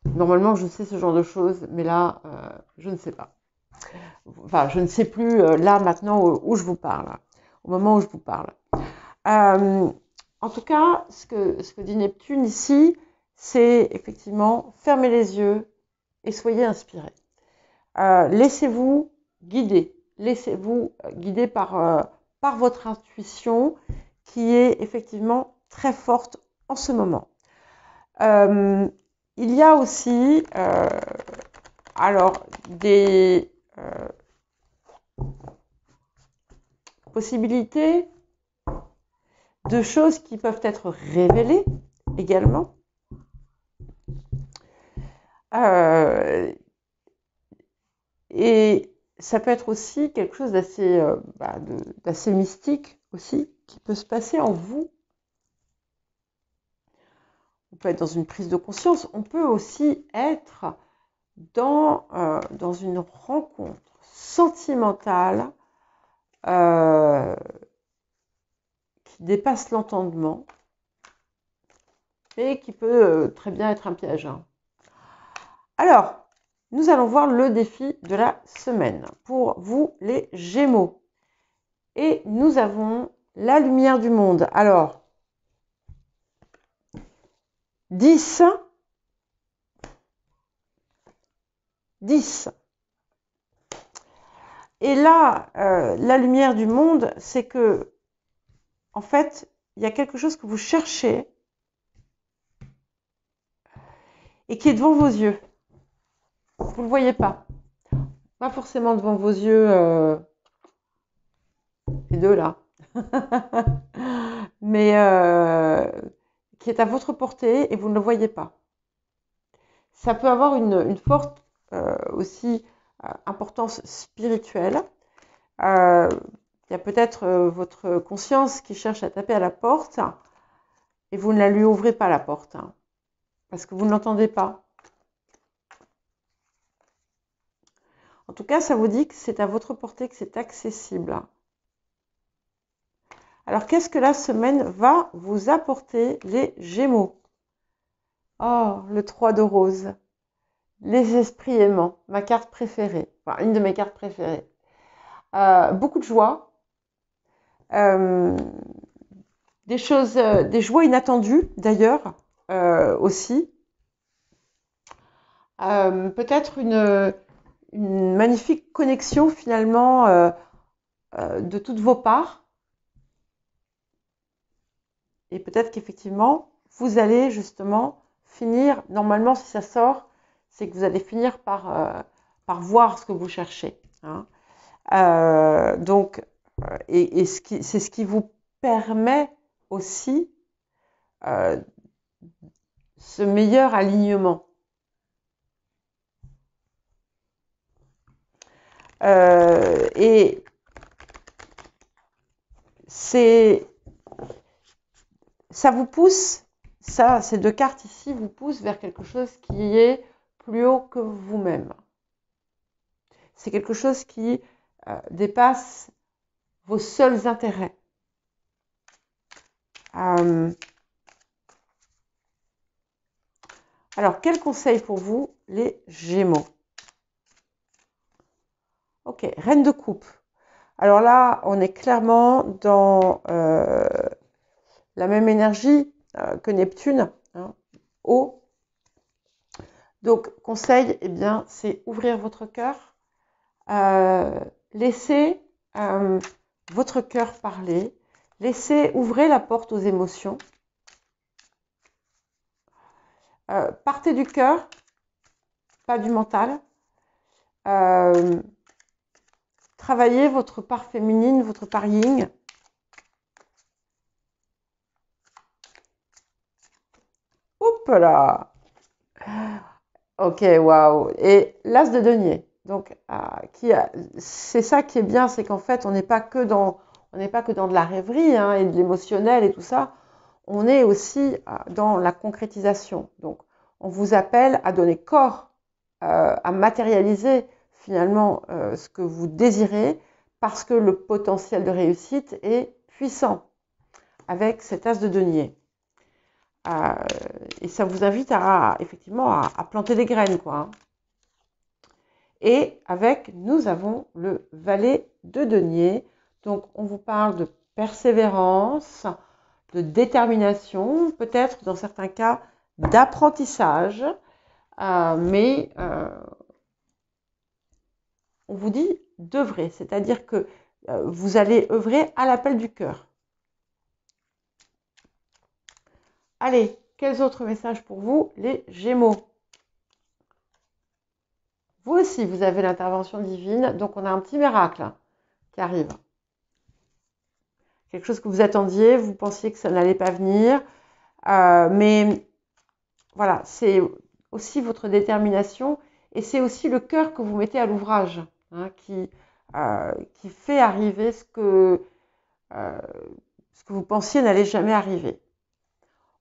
A: Normalement, je sais ce genre de choses, mais là, je ne sais pas. Enfin, je ne sais plus là, maintenant, où je vous parle, au moment où je vous parle. En tout cas, ce que dit Neptune ici, c'est effectivement fermez les yeux et soyez inspirés. Laissez-vous guider. Laissez-vous guider par votre intuition qui est effectivement très forte en ce moment. Il y a aussi des possibilités de choses qui peuvent être révélées également. Et ça peut être aussi quelque chose d'assez mystique aussi, qui peut se passer en vous. On peut être dans une prise de conscience, on peut aussi être dans une rencontre sentimentale qui dépasse l'entendement et qui peut très bien être un piège, hein. Alors, nous allons voir le défi de la semaine pour vous les Gémeaux. Et nous avons la lumière du monde. Alors, 10, 10. Et là, la lumière du monde, c'est que, en fait, il y a quelque chose que vous cherchez et qui est devant vos yeux. Vous ne le voyez pas. Pas forcément devant vos yeux, les deux là. Mais qui est à votre portée et vous ne le voyez pas. Ça peut avoir une forte aussi importance spirituelle. Il y a peut-être votre conscience qui cherche à taper à la porte et vous ne la lui ouvrez pas la porte, hein, parce que vous ne l'entendez pas. En tout cas, ça vous dit que c'est à votre portée, que c'est accessible. Alors, qu'est-ce que la semaine va vous apporter, les Gémeaux? Oh, le 3 de rose. Les esprits aimants, ma carte préférée. Enfin, une de mes cartes préférées. Beaucoup de joie. Des joies inattendues, d'ailleurs, aussi. Peut-être une magnifique connexion, finalement, de toutes vos parts. Et peut-être qu'effectivement, vous allez justement finir, normalement si ça sort, c'est que vous allez finir par voir ce que vous cherchez, hein. Donc, c'est ce qui vous permet aussi ce meilleur alignement. Et ça vous pousse, ces deux cartes ici vous poussent vers quelque chose qui est plus haut que vous-même. C'est quelque chose qui dépasse vos seuls intérêts. Alors, quel conseil pour vous, les Gémeaux? Ok, Reine de coupe. Alors là, on est clairement dans la même énergie que Neptune, hein, haut. Donc, conseil, eh bien, c'est ouvrir votre cœur, laissez votre cœur parler, ouvrez la porte aux émotions. Partez du cœur, pas du mental. Travaillez votre part féminine, votre part yin. Hop là! Ok, waouh! Et l'as de denier. Donc, c'est ça qui est bien, c'est qu'en fait, on n'est pas que dans de la rêverie, hein, et de l'émotionnel et tout ça. On est aussi dans la concrétisation. Donc, on vous appelle à donner corps, à matérialiser finalement ce que vous désirez, parce que le potentiel de réussite est puissant avec cet as de denier. Et ça vous invite effectivement à planter des graines, quoi, hein. Et nous avons le valet de denier. Donc, on vous parle de persévérance, de détermination, peut-être dans certains cas d'apprentissage, mais on vous dit d'œuvrer, c'est-à-dire que vous allez œuvrer à l'appel du cœur. Allez, quels autres messages pour vous, les Gémeaux? Vous aussi, vous avez l'intervention divine, donc on a un petit miracle qui arrive. Quelque chose que vous attendiez, vous pensiez que ça n'allait pas venir, mais voilà, c'est aussi votre détermination et c'est aussi le cœur que vous mettez à l'ouvrage, hein, qui fait arriver ce que vous pensiez n'allait jamais arriver.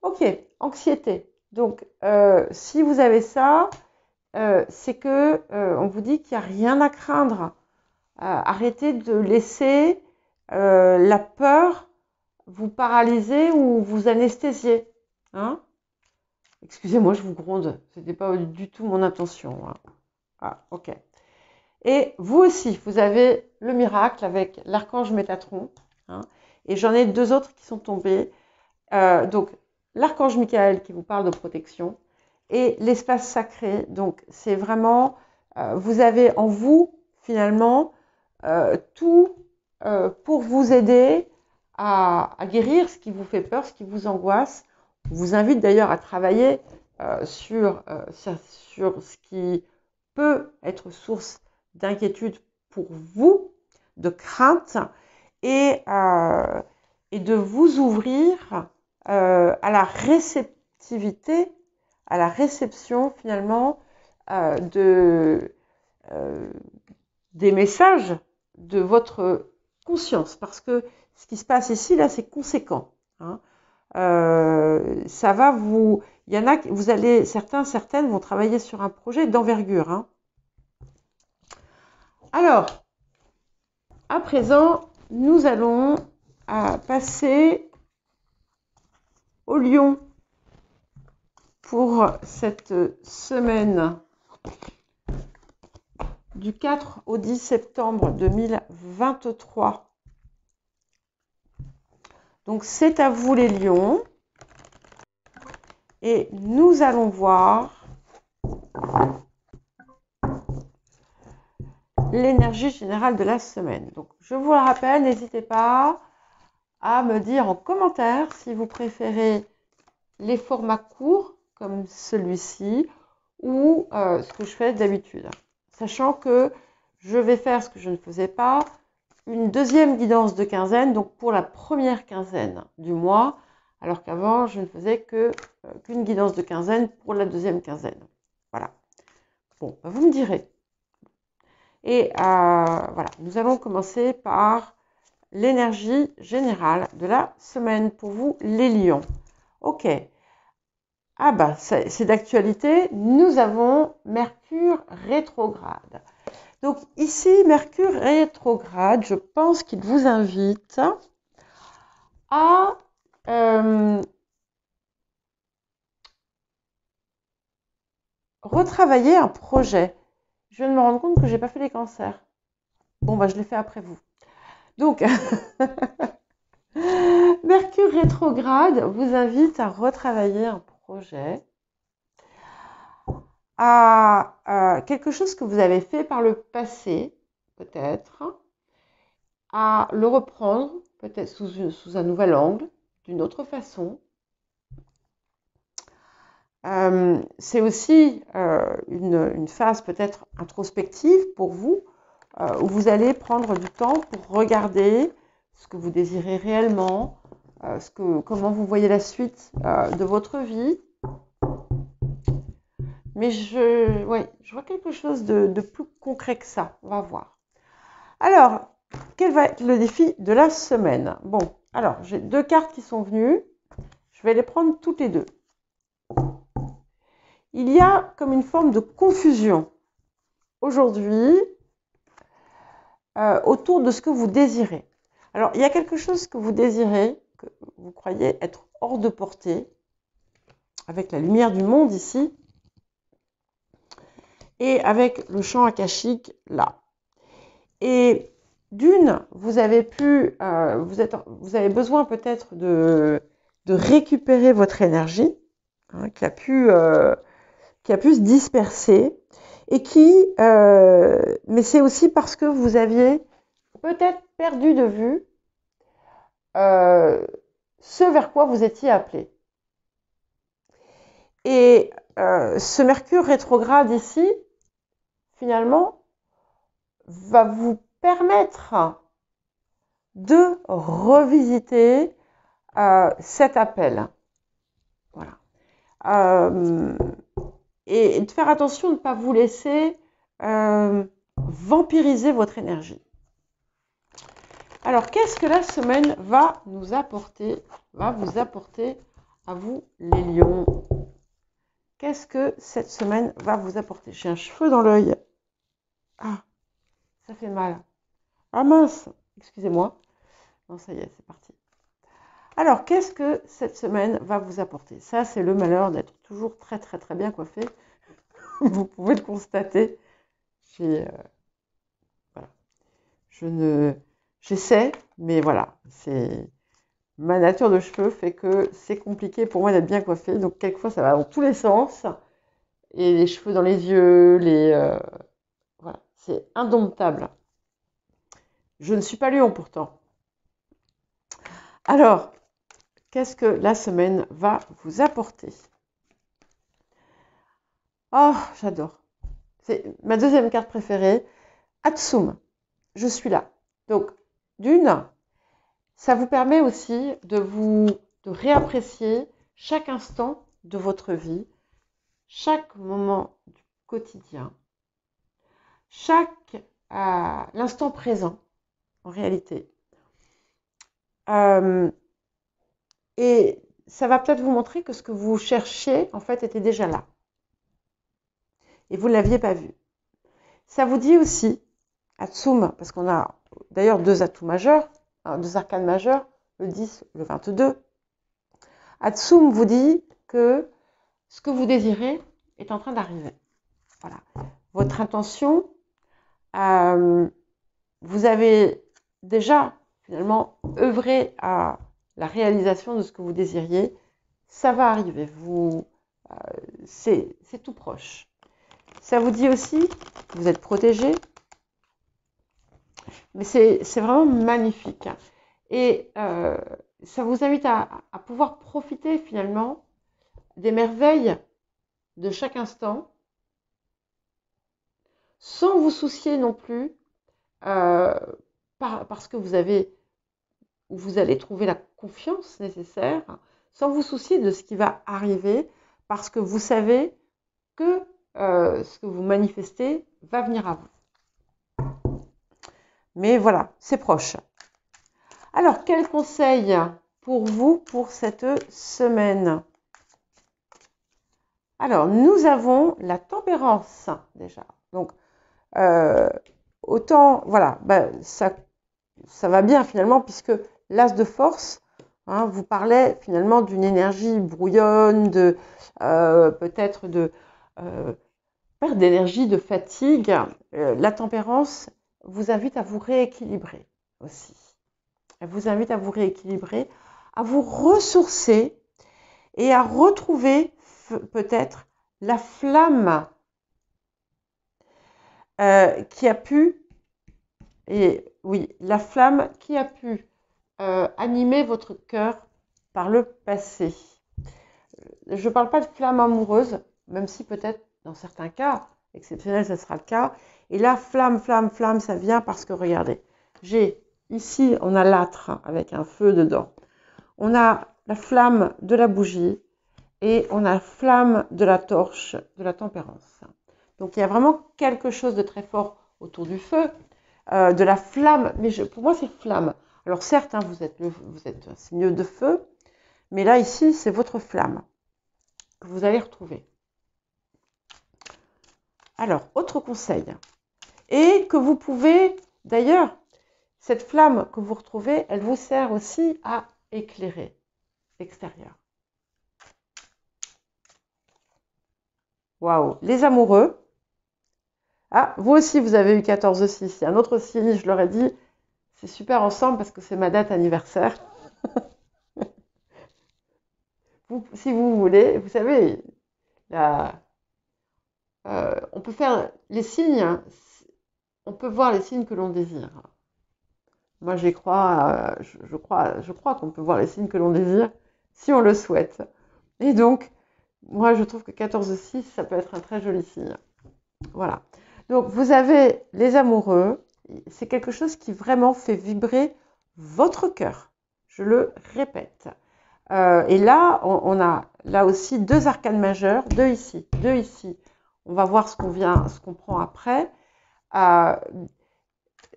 A: Ok, anxiété. Donc, si vous avez ça, c'est que on vous dit qu'il n'y a rien à craindre. Arrêtez de laisser la peur vous paralyser ou vous anesthésier. Hein? Excusez-moi, je vous gronde. Ce n'était pas du tout mon intention. Hein. Ah, ok. Et vous aussi, vous avez le miracle avec l'archange Métatron. Hein, et j'en ai 2 autres qui sont tombés. Donc, l'archange Michael qui vous parle de protection et l'espace sacré. Donc, c'est vraiment, vous avez en vous, finalement, tout pour vous aider à guérir ce qui vous fait peur, ce qui vous angoisse. Je vous invite d'ailleurs à travailler sur ce qui peut être source d'inquiétude pour vous, de crainte, et de vous ouvrir à la réceptivité, à la réception finalement des messages de votre conscience. Parce que ce qui se passe ici, là, c'est conséquent. Hein. Ça va vous... Il y en a, vous allez, certaines vont travailler sur un projet d'envergure. Hein. Alors, à présent, nous allons passer au Lion pour cette semaine du 4 au 10 septembre 2023. Donc, c'est à vous les lions. Et nous allons voir l'énergie générale de la semaine. Donc, je vous le rappelle, n'hésitez pas à me dire en commentaire si vous préférez les formats courts comme celui-ci ou ce que je fais d'habitude. Sachant que je vais faire ce que je ne faisais pas, une deuxième guidance de quinzaine, donc pour la première quinzaine du mois, alors qu'avant, je ne faisais qu'une guidance de quinzaine pour la deuxième quinzaine. Voilà. Bon, vous me direz. Et voilà, nous allons commencer par l'énergie générale de la semaine pour vous, les lions. Ok. Ah bah, c'est d'actualité. Nous avons Mercure rétrograde. Donc ici, Mercure rétrograde, je pense qu'il vous invite à retravailler un projet. Je viens de me rendre compte que je n'ai pas fait les cancers. Bon, bah, je l'ai fait après vous. Donc, Mercure rétrograde vous invite à retravailler un projet, à quelque chose que vous avez fait par le passé, peut-être, à le reprendre, peut-être sous un nouvel angle, d'une autre façon. C'est aussi une phase peut-être introspective pour vous, où vous allez prendre du temps pour regarder ce que vous désirez réellement, comment vous voyez la suite de votre vie. Mais je vois quelque chose de plus concret que ça. On va voir. Alors, quel va être le défi de la semaine? Bon, alors, j'ai 2 cartes qui sont venues. Je vais les prendre toutes les 2. Il y a comme une forme de confusion aujourd'hui autour de ce que vous désirez. Alors, il y a quelque chose que vous désirez, que vous croyez être hors de portée, avec la lumière du monde ici, et avec le champ akashique là. Et d'une, vous avez vous avez besoin peut-être de récupérer votre énergie, hein, qui a pu se disperser, et mais c'est aussi parce que vous aviez peut-être perdu de vue ce vers quoi vous étiez appelé. Et ce Mercure rétrograde ici, finalement, va vous permettre de revisiter cet appel. Voilà. Et de faire attention de ne pas vous laisser vampiriser votre énergie. Alors, qu'est-ce que la semaine va vous apporter à vous, les lions? Qu'est-ce que cette semaine va vous apporter? J'ai un cheveu dans l'œil. Ah, ça fait mal. Ah mince, excusez-moi. Non, ça y est, c'est parti. Alors, qu'est-ce que cette semaine va vous apporter? Ça, c'est le malheur d'être toujours très, très, très bien coiffé. Vous pouvez le constater. Voilà. J'essaie, mais voilà, c'est ma nature de cheveux fait que c'est compliqué pour moi d'être bien coiffée. Donc, quelquefois, ça va dans tous les sens. Et les cheveux dans les yeux, voilà, c'est indomptable. Je ne suis pas lion pourtant. Alors, qu'est-ce que la semaine va vous apporter? Oh, j'adore. C'est ma deuxième carte préférée. Atsum, je suis là. Donc, d'une, ça vous permet aussi de réapprécier chaque instant de votre vie, chaque moment du quotidien, l'instant présent, en réalité. Et ça va peut-être vous montrer que ce que vous cherchiez, en fait, était déjà là. Et vous ne l'aviez pas vu. Ça vous dit aussi, Atsum, parce qu'on a d'ailleurs deux atouts majeurs, deux arcanes majeurs, le 10, le 22. Atsum vous dit que ce que vous désirez est en train d'arriver. Voilà. Votre intention, vous avez déjà finalement œuvré à la réalisation de ce que vous désiriez. Ça va arriver. C'est tout proche. Ça vous dit aussi que vous êtes protégé. Mais c'est vraiment magnifique. Et ça vous invite à pouvoir profiter finalement des merveilles de chaque instant, sans vous soucier non plus, parce que vous allez trouver la confiance nécessaire, sans vous soucier de ce qui va arriver, parce que vous savez que ce que vous manifestez va venir à vous. Mais voilà, c'est proche. Alors, quel conseil pour vous pour cette semaine? Alors, nous avons la tempérance déjà. Donc, autant, voilà, ça va bien finalement, puisque l'as de force vous parlait finalement d'une énergie brouillonne, peut-être de perte d'énergie, de fatigue. La tempérance vous invite à vous rééquilibrer aussi. Elle vous invite à vous rééquilibrer, à vous ressourcer et à retrouver peut-être la flamme qui a pu, et oui, la flamme qui a pu animer votre cœur par le passé. Je ne parle pas de flamme amoureuse, même si peut-être dans certains cas exceptionnels, ce sera le cas. Et là, flamme, ça vient parce que regardez, ici, on a l'âtre avec un feu dedans. On a la flamme de la bougie et on a la flamme de la torche de la tempérance. Donc, il y a vraiment quelque chose de très fort autour du feu, de la flamme. Mais pour moi, c'est flamme. Alors, certes, vous êtes un signe de feu, mais là, ici, c'est votre flamme que vous allez retrouver. Alors, autre conseil. Et que vous pouvez, d'ailleurs, cette flamme que vous retrouvez, elle vous sert aussi à éclairer l'extérieur. Waouh, les amoureux. Ah, vous aussi, vous avez eu 14-6. Il y a un autre signe, je leur ai dit, c'est super ensemble parce que c'est ma date anniversaire. Si vous voulez, vous savez, on peut faire les signes, on peut voir les signes que l'on désire. Moi, je crois qu'on peut voir les signes que l'on désire si on le souhaite. Et donc, moi, je trouve que 14-6, ça peut être un très joli signe. Voilà. Donc, vous avez les amoureux. C'est quelque chose qui vraiment fait vibrer votre cœur. Je le répète. Et là, on a là aussi deux arcanes majeures, deux ici. On va voir ce qu'on prend après.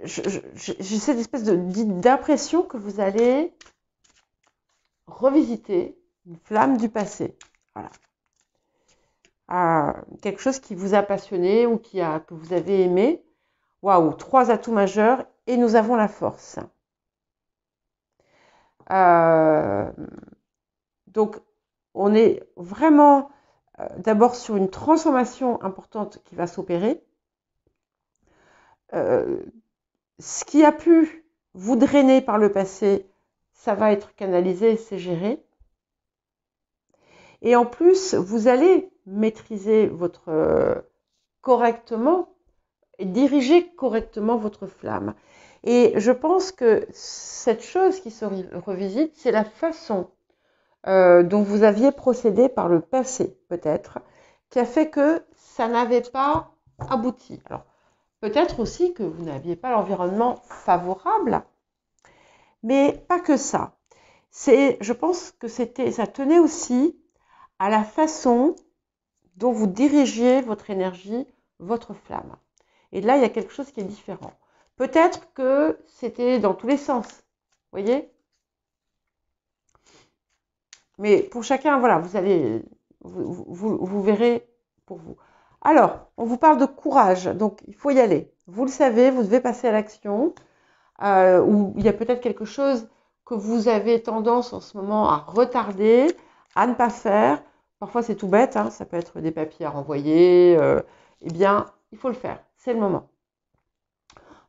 A: J'ai cette espèce d'impression que vous allez revisiter une flamme du passé. Voilà. Quelque chose qui vous a passionné ou que vous avez aimé. Waouh, 3 atouts majeurs et nous avons la force. Donc, on est vraiment d'abord sur une transformation importante qui va s'opérer. Ce qui a pu vous drainer par le passé, ça va être canalisé, c'est géré. Et en plus, vous allez maîtriser correctement et diriger correctement votre flamme. Et je pense que cette chose qui se revisite, c'est la façon dont vous aviez procédé par le passé, peut-être, qui a fait que ça n'avait pas abouti. Alors, peut-être aussi que vous n'aviez pas l'environnement favorable, mais pas que ça. Je pense que ça tenait aussi à la façon dont vous dirigiez votre énergie, votre flamme. Et là, il y a quelque chose qui est différent. Peut-être que c'était dans tous les sens, vous voyez? Mais pour chacun, voilà, vous verrez pour vous. Alors, on vous parle de courage, donc il faut y aller. Vous le savez, vous devez passer à l'action. Ou il y a peut-être quelque chose que vous avez tendance en ce moment à retarder, à ne pas faire. Parfois, c'est tout bête, hein, ça peut être des papiers à renvoyer. Eh bien, il faut le faire, c'est le moment.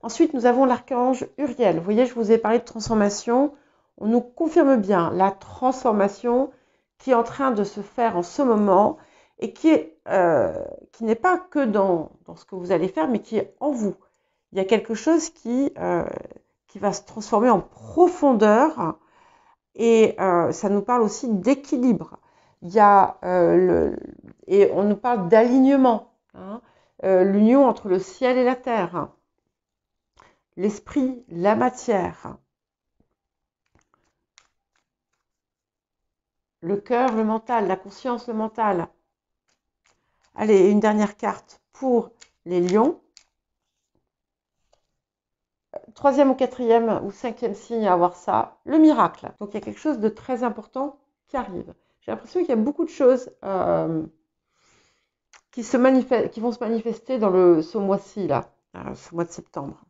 A: Ensuite, nous avons l'archange Uriel. Vous voyez, je vous ai parlé de transformation. On nous confirme bien la transformation qui est en train de se faire en ce moment et qui n'est pas que dans ce que vous allez faire, mais qui est en vous. Il y a quelque chose qui va se transformer en profondeur et ça nous parle aussi d'équilibre. Il y a et on nous parle d'alignement, hein, l'union entre le ciel et la terre, l'esprit, la matière, le cœur, le mental, la conscience, le mental. Allez, une dernière carte pour les lions. Troisième ou quatrième ou cinquième signe à avoir ça, le miracle. Donc il y a quelque chose de très important qui arrive. J'ai l'impression qu'il y a beaucoup de choses qui vont se manifester dans ce mois-ci, là, ce mois de septembre.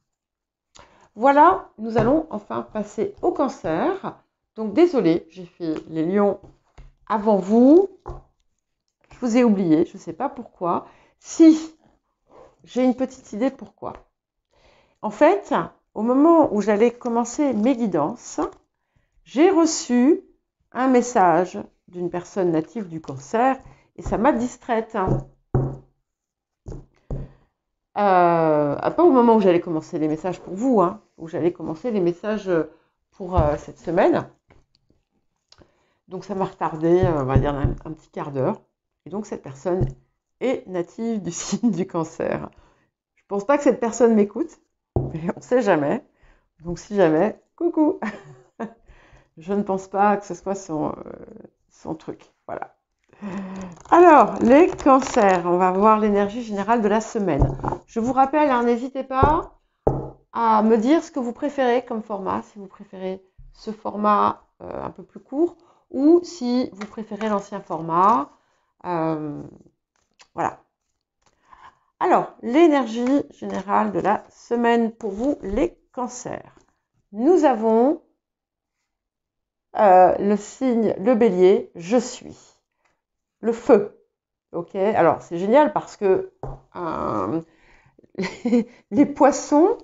A: Voilà, nous allons enfin passer au cancer. Donc désolée, j'ai fait les lions avant vous. Je vous ai oublié, je ne sais pas pourquoi. Si, j'ai une petite idée pourquoi. En fait, au moment où j'allais commencer mes guidances, j'ai reçu un message d'une personne native du cancer et ça m'a distraite. Pas au moment où j'allais commencer les messages pour vous, hein, où j'allais commencer les messages pour cette semaine. Donc ça m'a retardé, on va dire, un petit quart d'heure. Et donc cette personne est native du signe du cancer. Je ne pense pas que cette personne m'écoute, mais on ne sait jamais. Donc si jamais, coucou. Je ne pense pas que ce soit son truc. Voilà. Alors, les cancers, on va voir l'énergie générale de la semaine. Je vous rappelle, hein, n'hésitez pas à me dire ce que vous préférez comme format, si vous préférez ce format un peu plus court ou si vous préférez l'ancien format. Voilà. Alors, l'énergie générale de la semaine pour vous, les cancers. Nous avons le signe, le bélier, je suis. Le feu. Ok, alors c'est génial parce que les poissons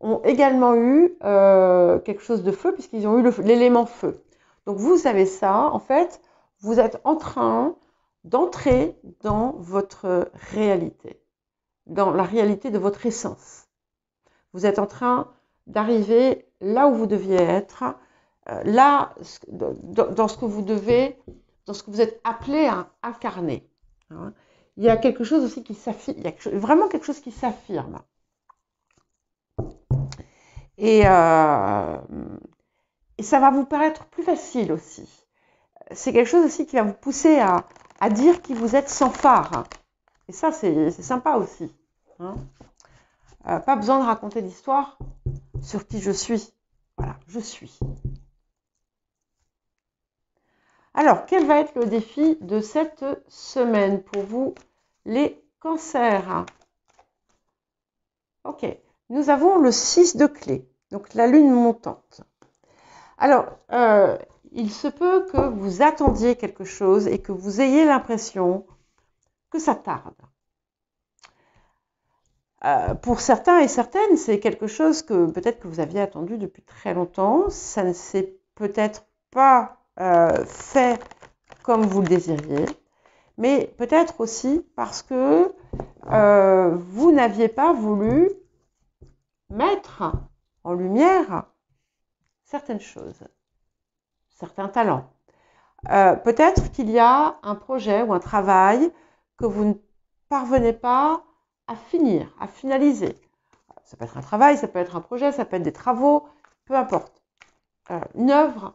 A: ont également eu quelque chose de feu puisqu'ils ont eu l'élément feu. Donc vous savez ça, en fait, vous êtes en train d'entrer dans votre réalité, dans la réalité de votre essence. Vous êtes en train d'arriver là où vous deviez être, là, dans ce que vous êtes appelé à incarner. Hein. Il y a quelque chose aussi qui s'affirme, il y a vraiment quelque chose qui s'affirme. Et ça va vous paraître plus facile aussi. C'est quelque chose aussi qui va vous pousser à dire qui vous êtes sans phare. Et ça, c'est sympa aussi. Hein. Pas besoin de raconter d'histoire sur qui je suis. Voilà, je suis. Alors, quel va être le défi de cette semaine pour vous, les cancers? Ok, nous avons le 6 de clé, donc la lune montante. Alors, il se peut que vous attendiez quelque chose et que vous ayez l'impression que ça tarde. Pour certains et certaines, c'est quelque chose que peut-être que vous aviez attendu depuis très longtemps. Ça ne s'est peut-être pas fait comme vous le désiriez, mais peut-être aussi parce que vous n'aviez pas voulu mettre en lumière certaines choses, certains talents. Peut-être qu'il y a un projet ou un travail que vous ne parvenez pas à finir, à finaliser. Ça peut être un travail, ça peut être un projet, ça peut être des travaux, peu importe. Une œuvre.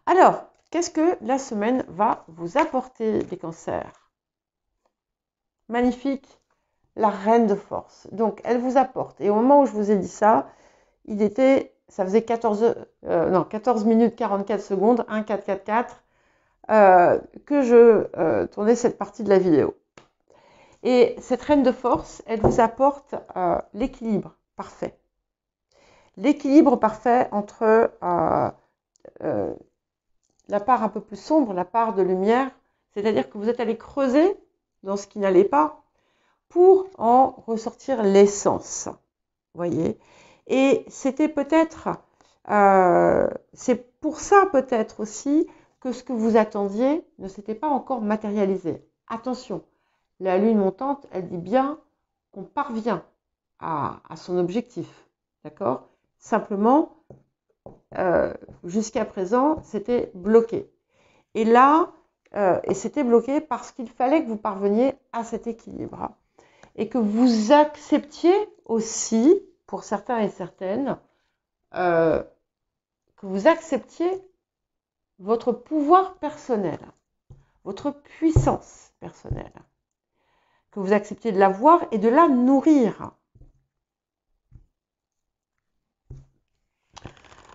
A: Alors, qu'est-ce que la semaine va vous apporter, les cancers? Magnifique, la reine de force. Donc, elle vous apporte. Et au moment où je vous ai dit ça, ça faisait 14 minutes 44 secondes, 1,444, que je tournais cette partie de la vidéo. Et cette reine de force, elle vous apporte l'équilibre parfait. L'équilibre parfait entre la part un peu plus sombre, la part de lumière, c'est-à-dire que vous êtes allé creuser dans ce qui n'allait pas pour en ressortir l'essence. Voyez. Et c'était peut-être, c'est pour ça peut-être aussi que ce que vous attendiez ne s'était pas encore matérialisé. Attention, la lune montante, elle dit bien qu'on parvient à son objectif. D'accord? Simplement, jusqu'à présent, c'était bloqué. Et là, et c'était bloqué parce qu'il fallait que vous parveniez à cet équilibre. Et que vous acceptiez aussi, pour certains et certaines, que vous acceptiez votre pouvoir personnel, votre puissance personnelle, que vous acceptiez de la voir et de la nourrir.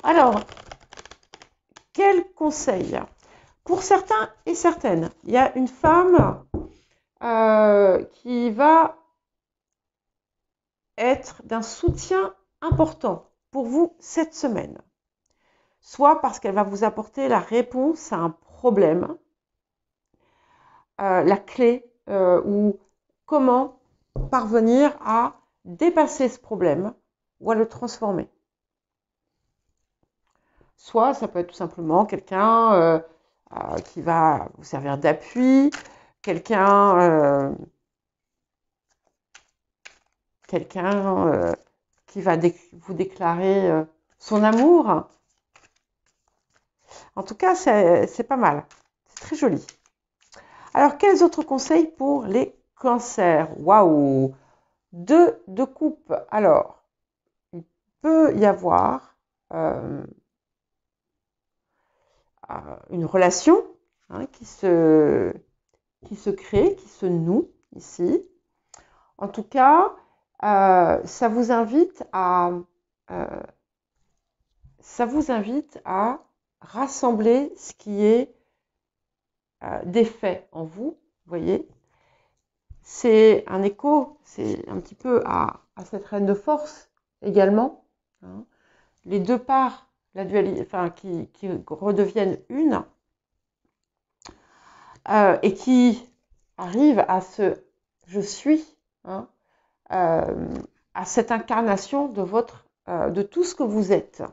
A: Alors, quel conseil? Pour certains et certaines, il y a une femme qui va être d'un soutien important pour vous cette semaine. Soit parce qu'elle va vous apporter la réponse à un problème, la clé ou comment parvenir à dépasser ce problème ou à le transformer. Soit ça peut être tout simplement quelqu'un qui va vous servir d'appui, quelqu'un qui va vous déclarer son amour. En tout cas, c'est pas mal. C'est très joli. Alors, quels autres conseils pour les cancers? Waouh! 2 de coupe. Alors, il peut y avoir une relation qui se crée, qui se noue ici. En tout cas, ça vous invite à rassembler ce qui est d'effet en vous, voyez. C'est un écho, c'est un petit peu à cette reine de force également. Hein. Les deux parts, la dualité, enfin, qui redeviennent une et qui arrivent à ce je suis, hein, à cette incarnation de tout ce que vous êtes.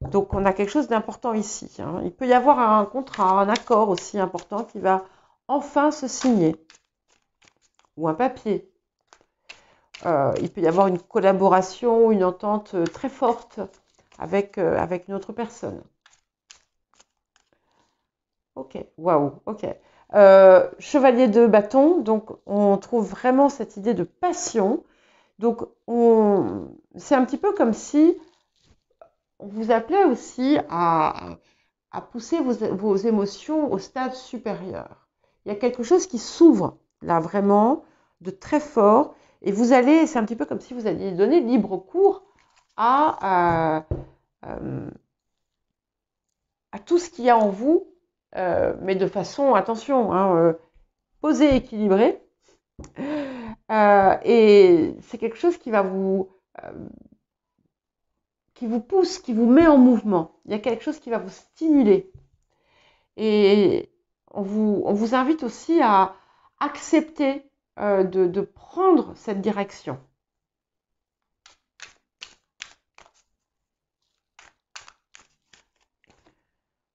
A: Donc, on a quelque chose d'important ici. Hein. Il peut y avoir un contrat, un accord aussi important qui va enfin se signer. Ou un papier. Il peut y avoir une collaboration, une entente très forte avec une autre personne. Ok, waouh, ok. Chevalier de bâton, donc on trouve vraiment cette idée de passion. Donc, c'est un petit peu comme si on vous appelait aussi à pousser vos émotions au stade supérieur. Il y a quelque chose qui s'ouvre là vraiment de très fort et vous allez, c'est un petit peu comme si vous alliez donner libre cours à tout ce qu'il y a en vous, mais de façon, attention, hein, posée, équilibrée. Et c'est quelque chose qui va vous vous pousse, qui vous met en mouvement. Il y a quelque chose qui va vous stimuler. Et on vous invite aussi à accepter de prendre cette direction.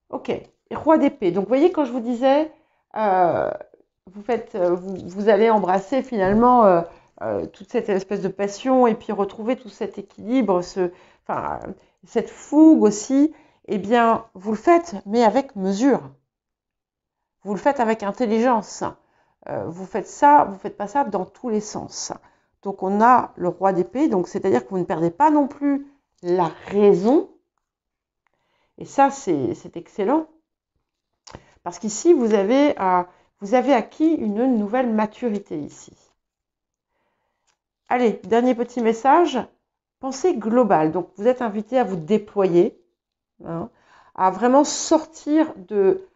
A: Ok, roi d'épée. Donc, vous voyez, quand je vous disais, vous allez embrasser finalement toute cette espèce de passion et puis retrouver tout cet équilibre, cette fougue aussi. Eh bien, vous le faites, mais avec mesure. Vous le faites avec intelligence. Vous faites pas ça dans tous les sens. Donc, on a le roi d'épée, donc c'est-à-dire que vous ne perdez pas non plus la raison. Et ça, c'est excellent. Parce qu'ici, vous avez acquis une nouvelle maturité ici. Allez, dernier petit message. Pensée globale. Donc, vous êtes invité à vous déployer, hein, à vraiment sortir de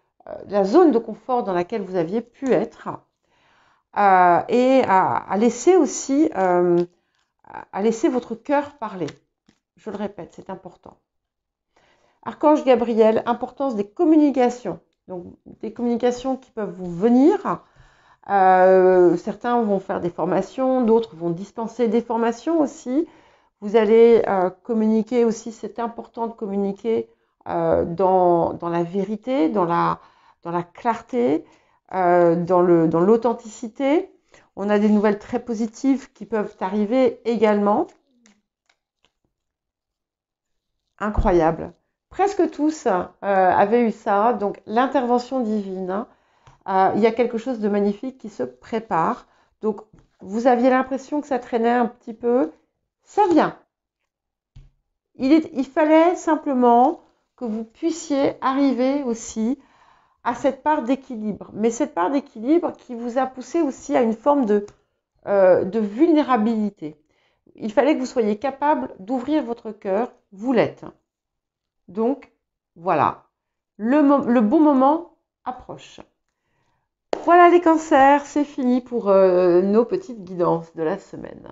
A: la zone de confort dans laquelle vous aviez pu être et à laisser aussi, à laisser votre cœur parler. Je le répète, c'est important. Archange Gabriel, importance des communications. Donc, des communications qui peuvent vous venir. Certains vont faire des formations, d'autres vont dispenser des formations aussi. Vous allez communiquer aussi, c'est important de communiquer dans la vérité, dans la clarté, dans l'authenticité. On a des nouvelles très positives qui peuvent arriver également. Incroyable. Presque tous avaient eu ça, donc l'intervention divine. Il y a quelque chose de magnifique qui se prépare. Donc, vous aviez l'impression que ça traînait un petit peu. Ça vient. Il fallait simplement que vous puissiez arriver aussi à cette part d'équilibre. Mais cette part d'équilibre qui vous a poussé aussi à une forme de vulnérabilité. Il fallait que vous soyez capable d'ouvrir votre cœur. Vous l'êtes. Donc, voilà. Le bon moment approche. Voilà les cancers, c'est fini pour nos petites guidances de la semaine.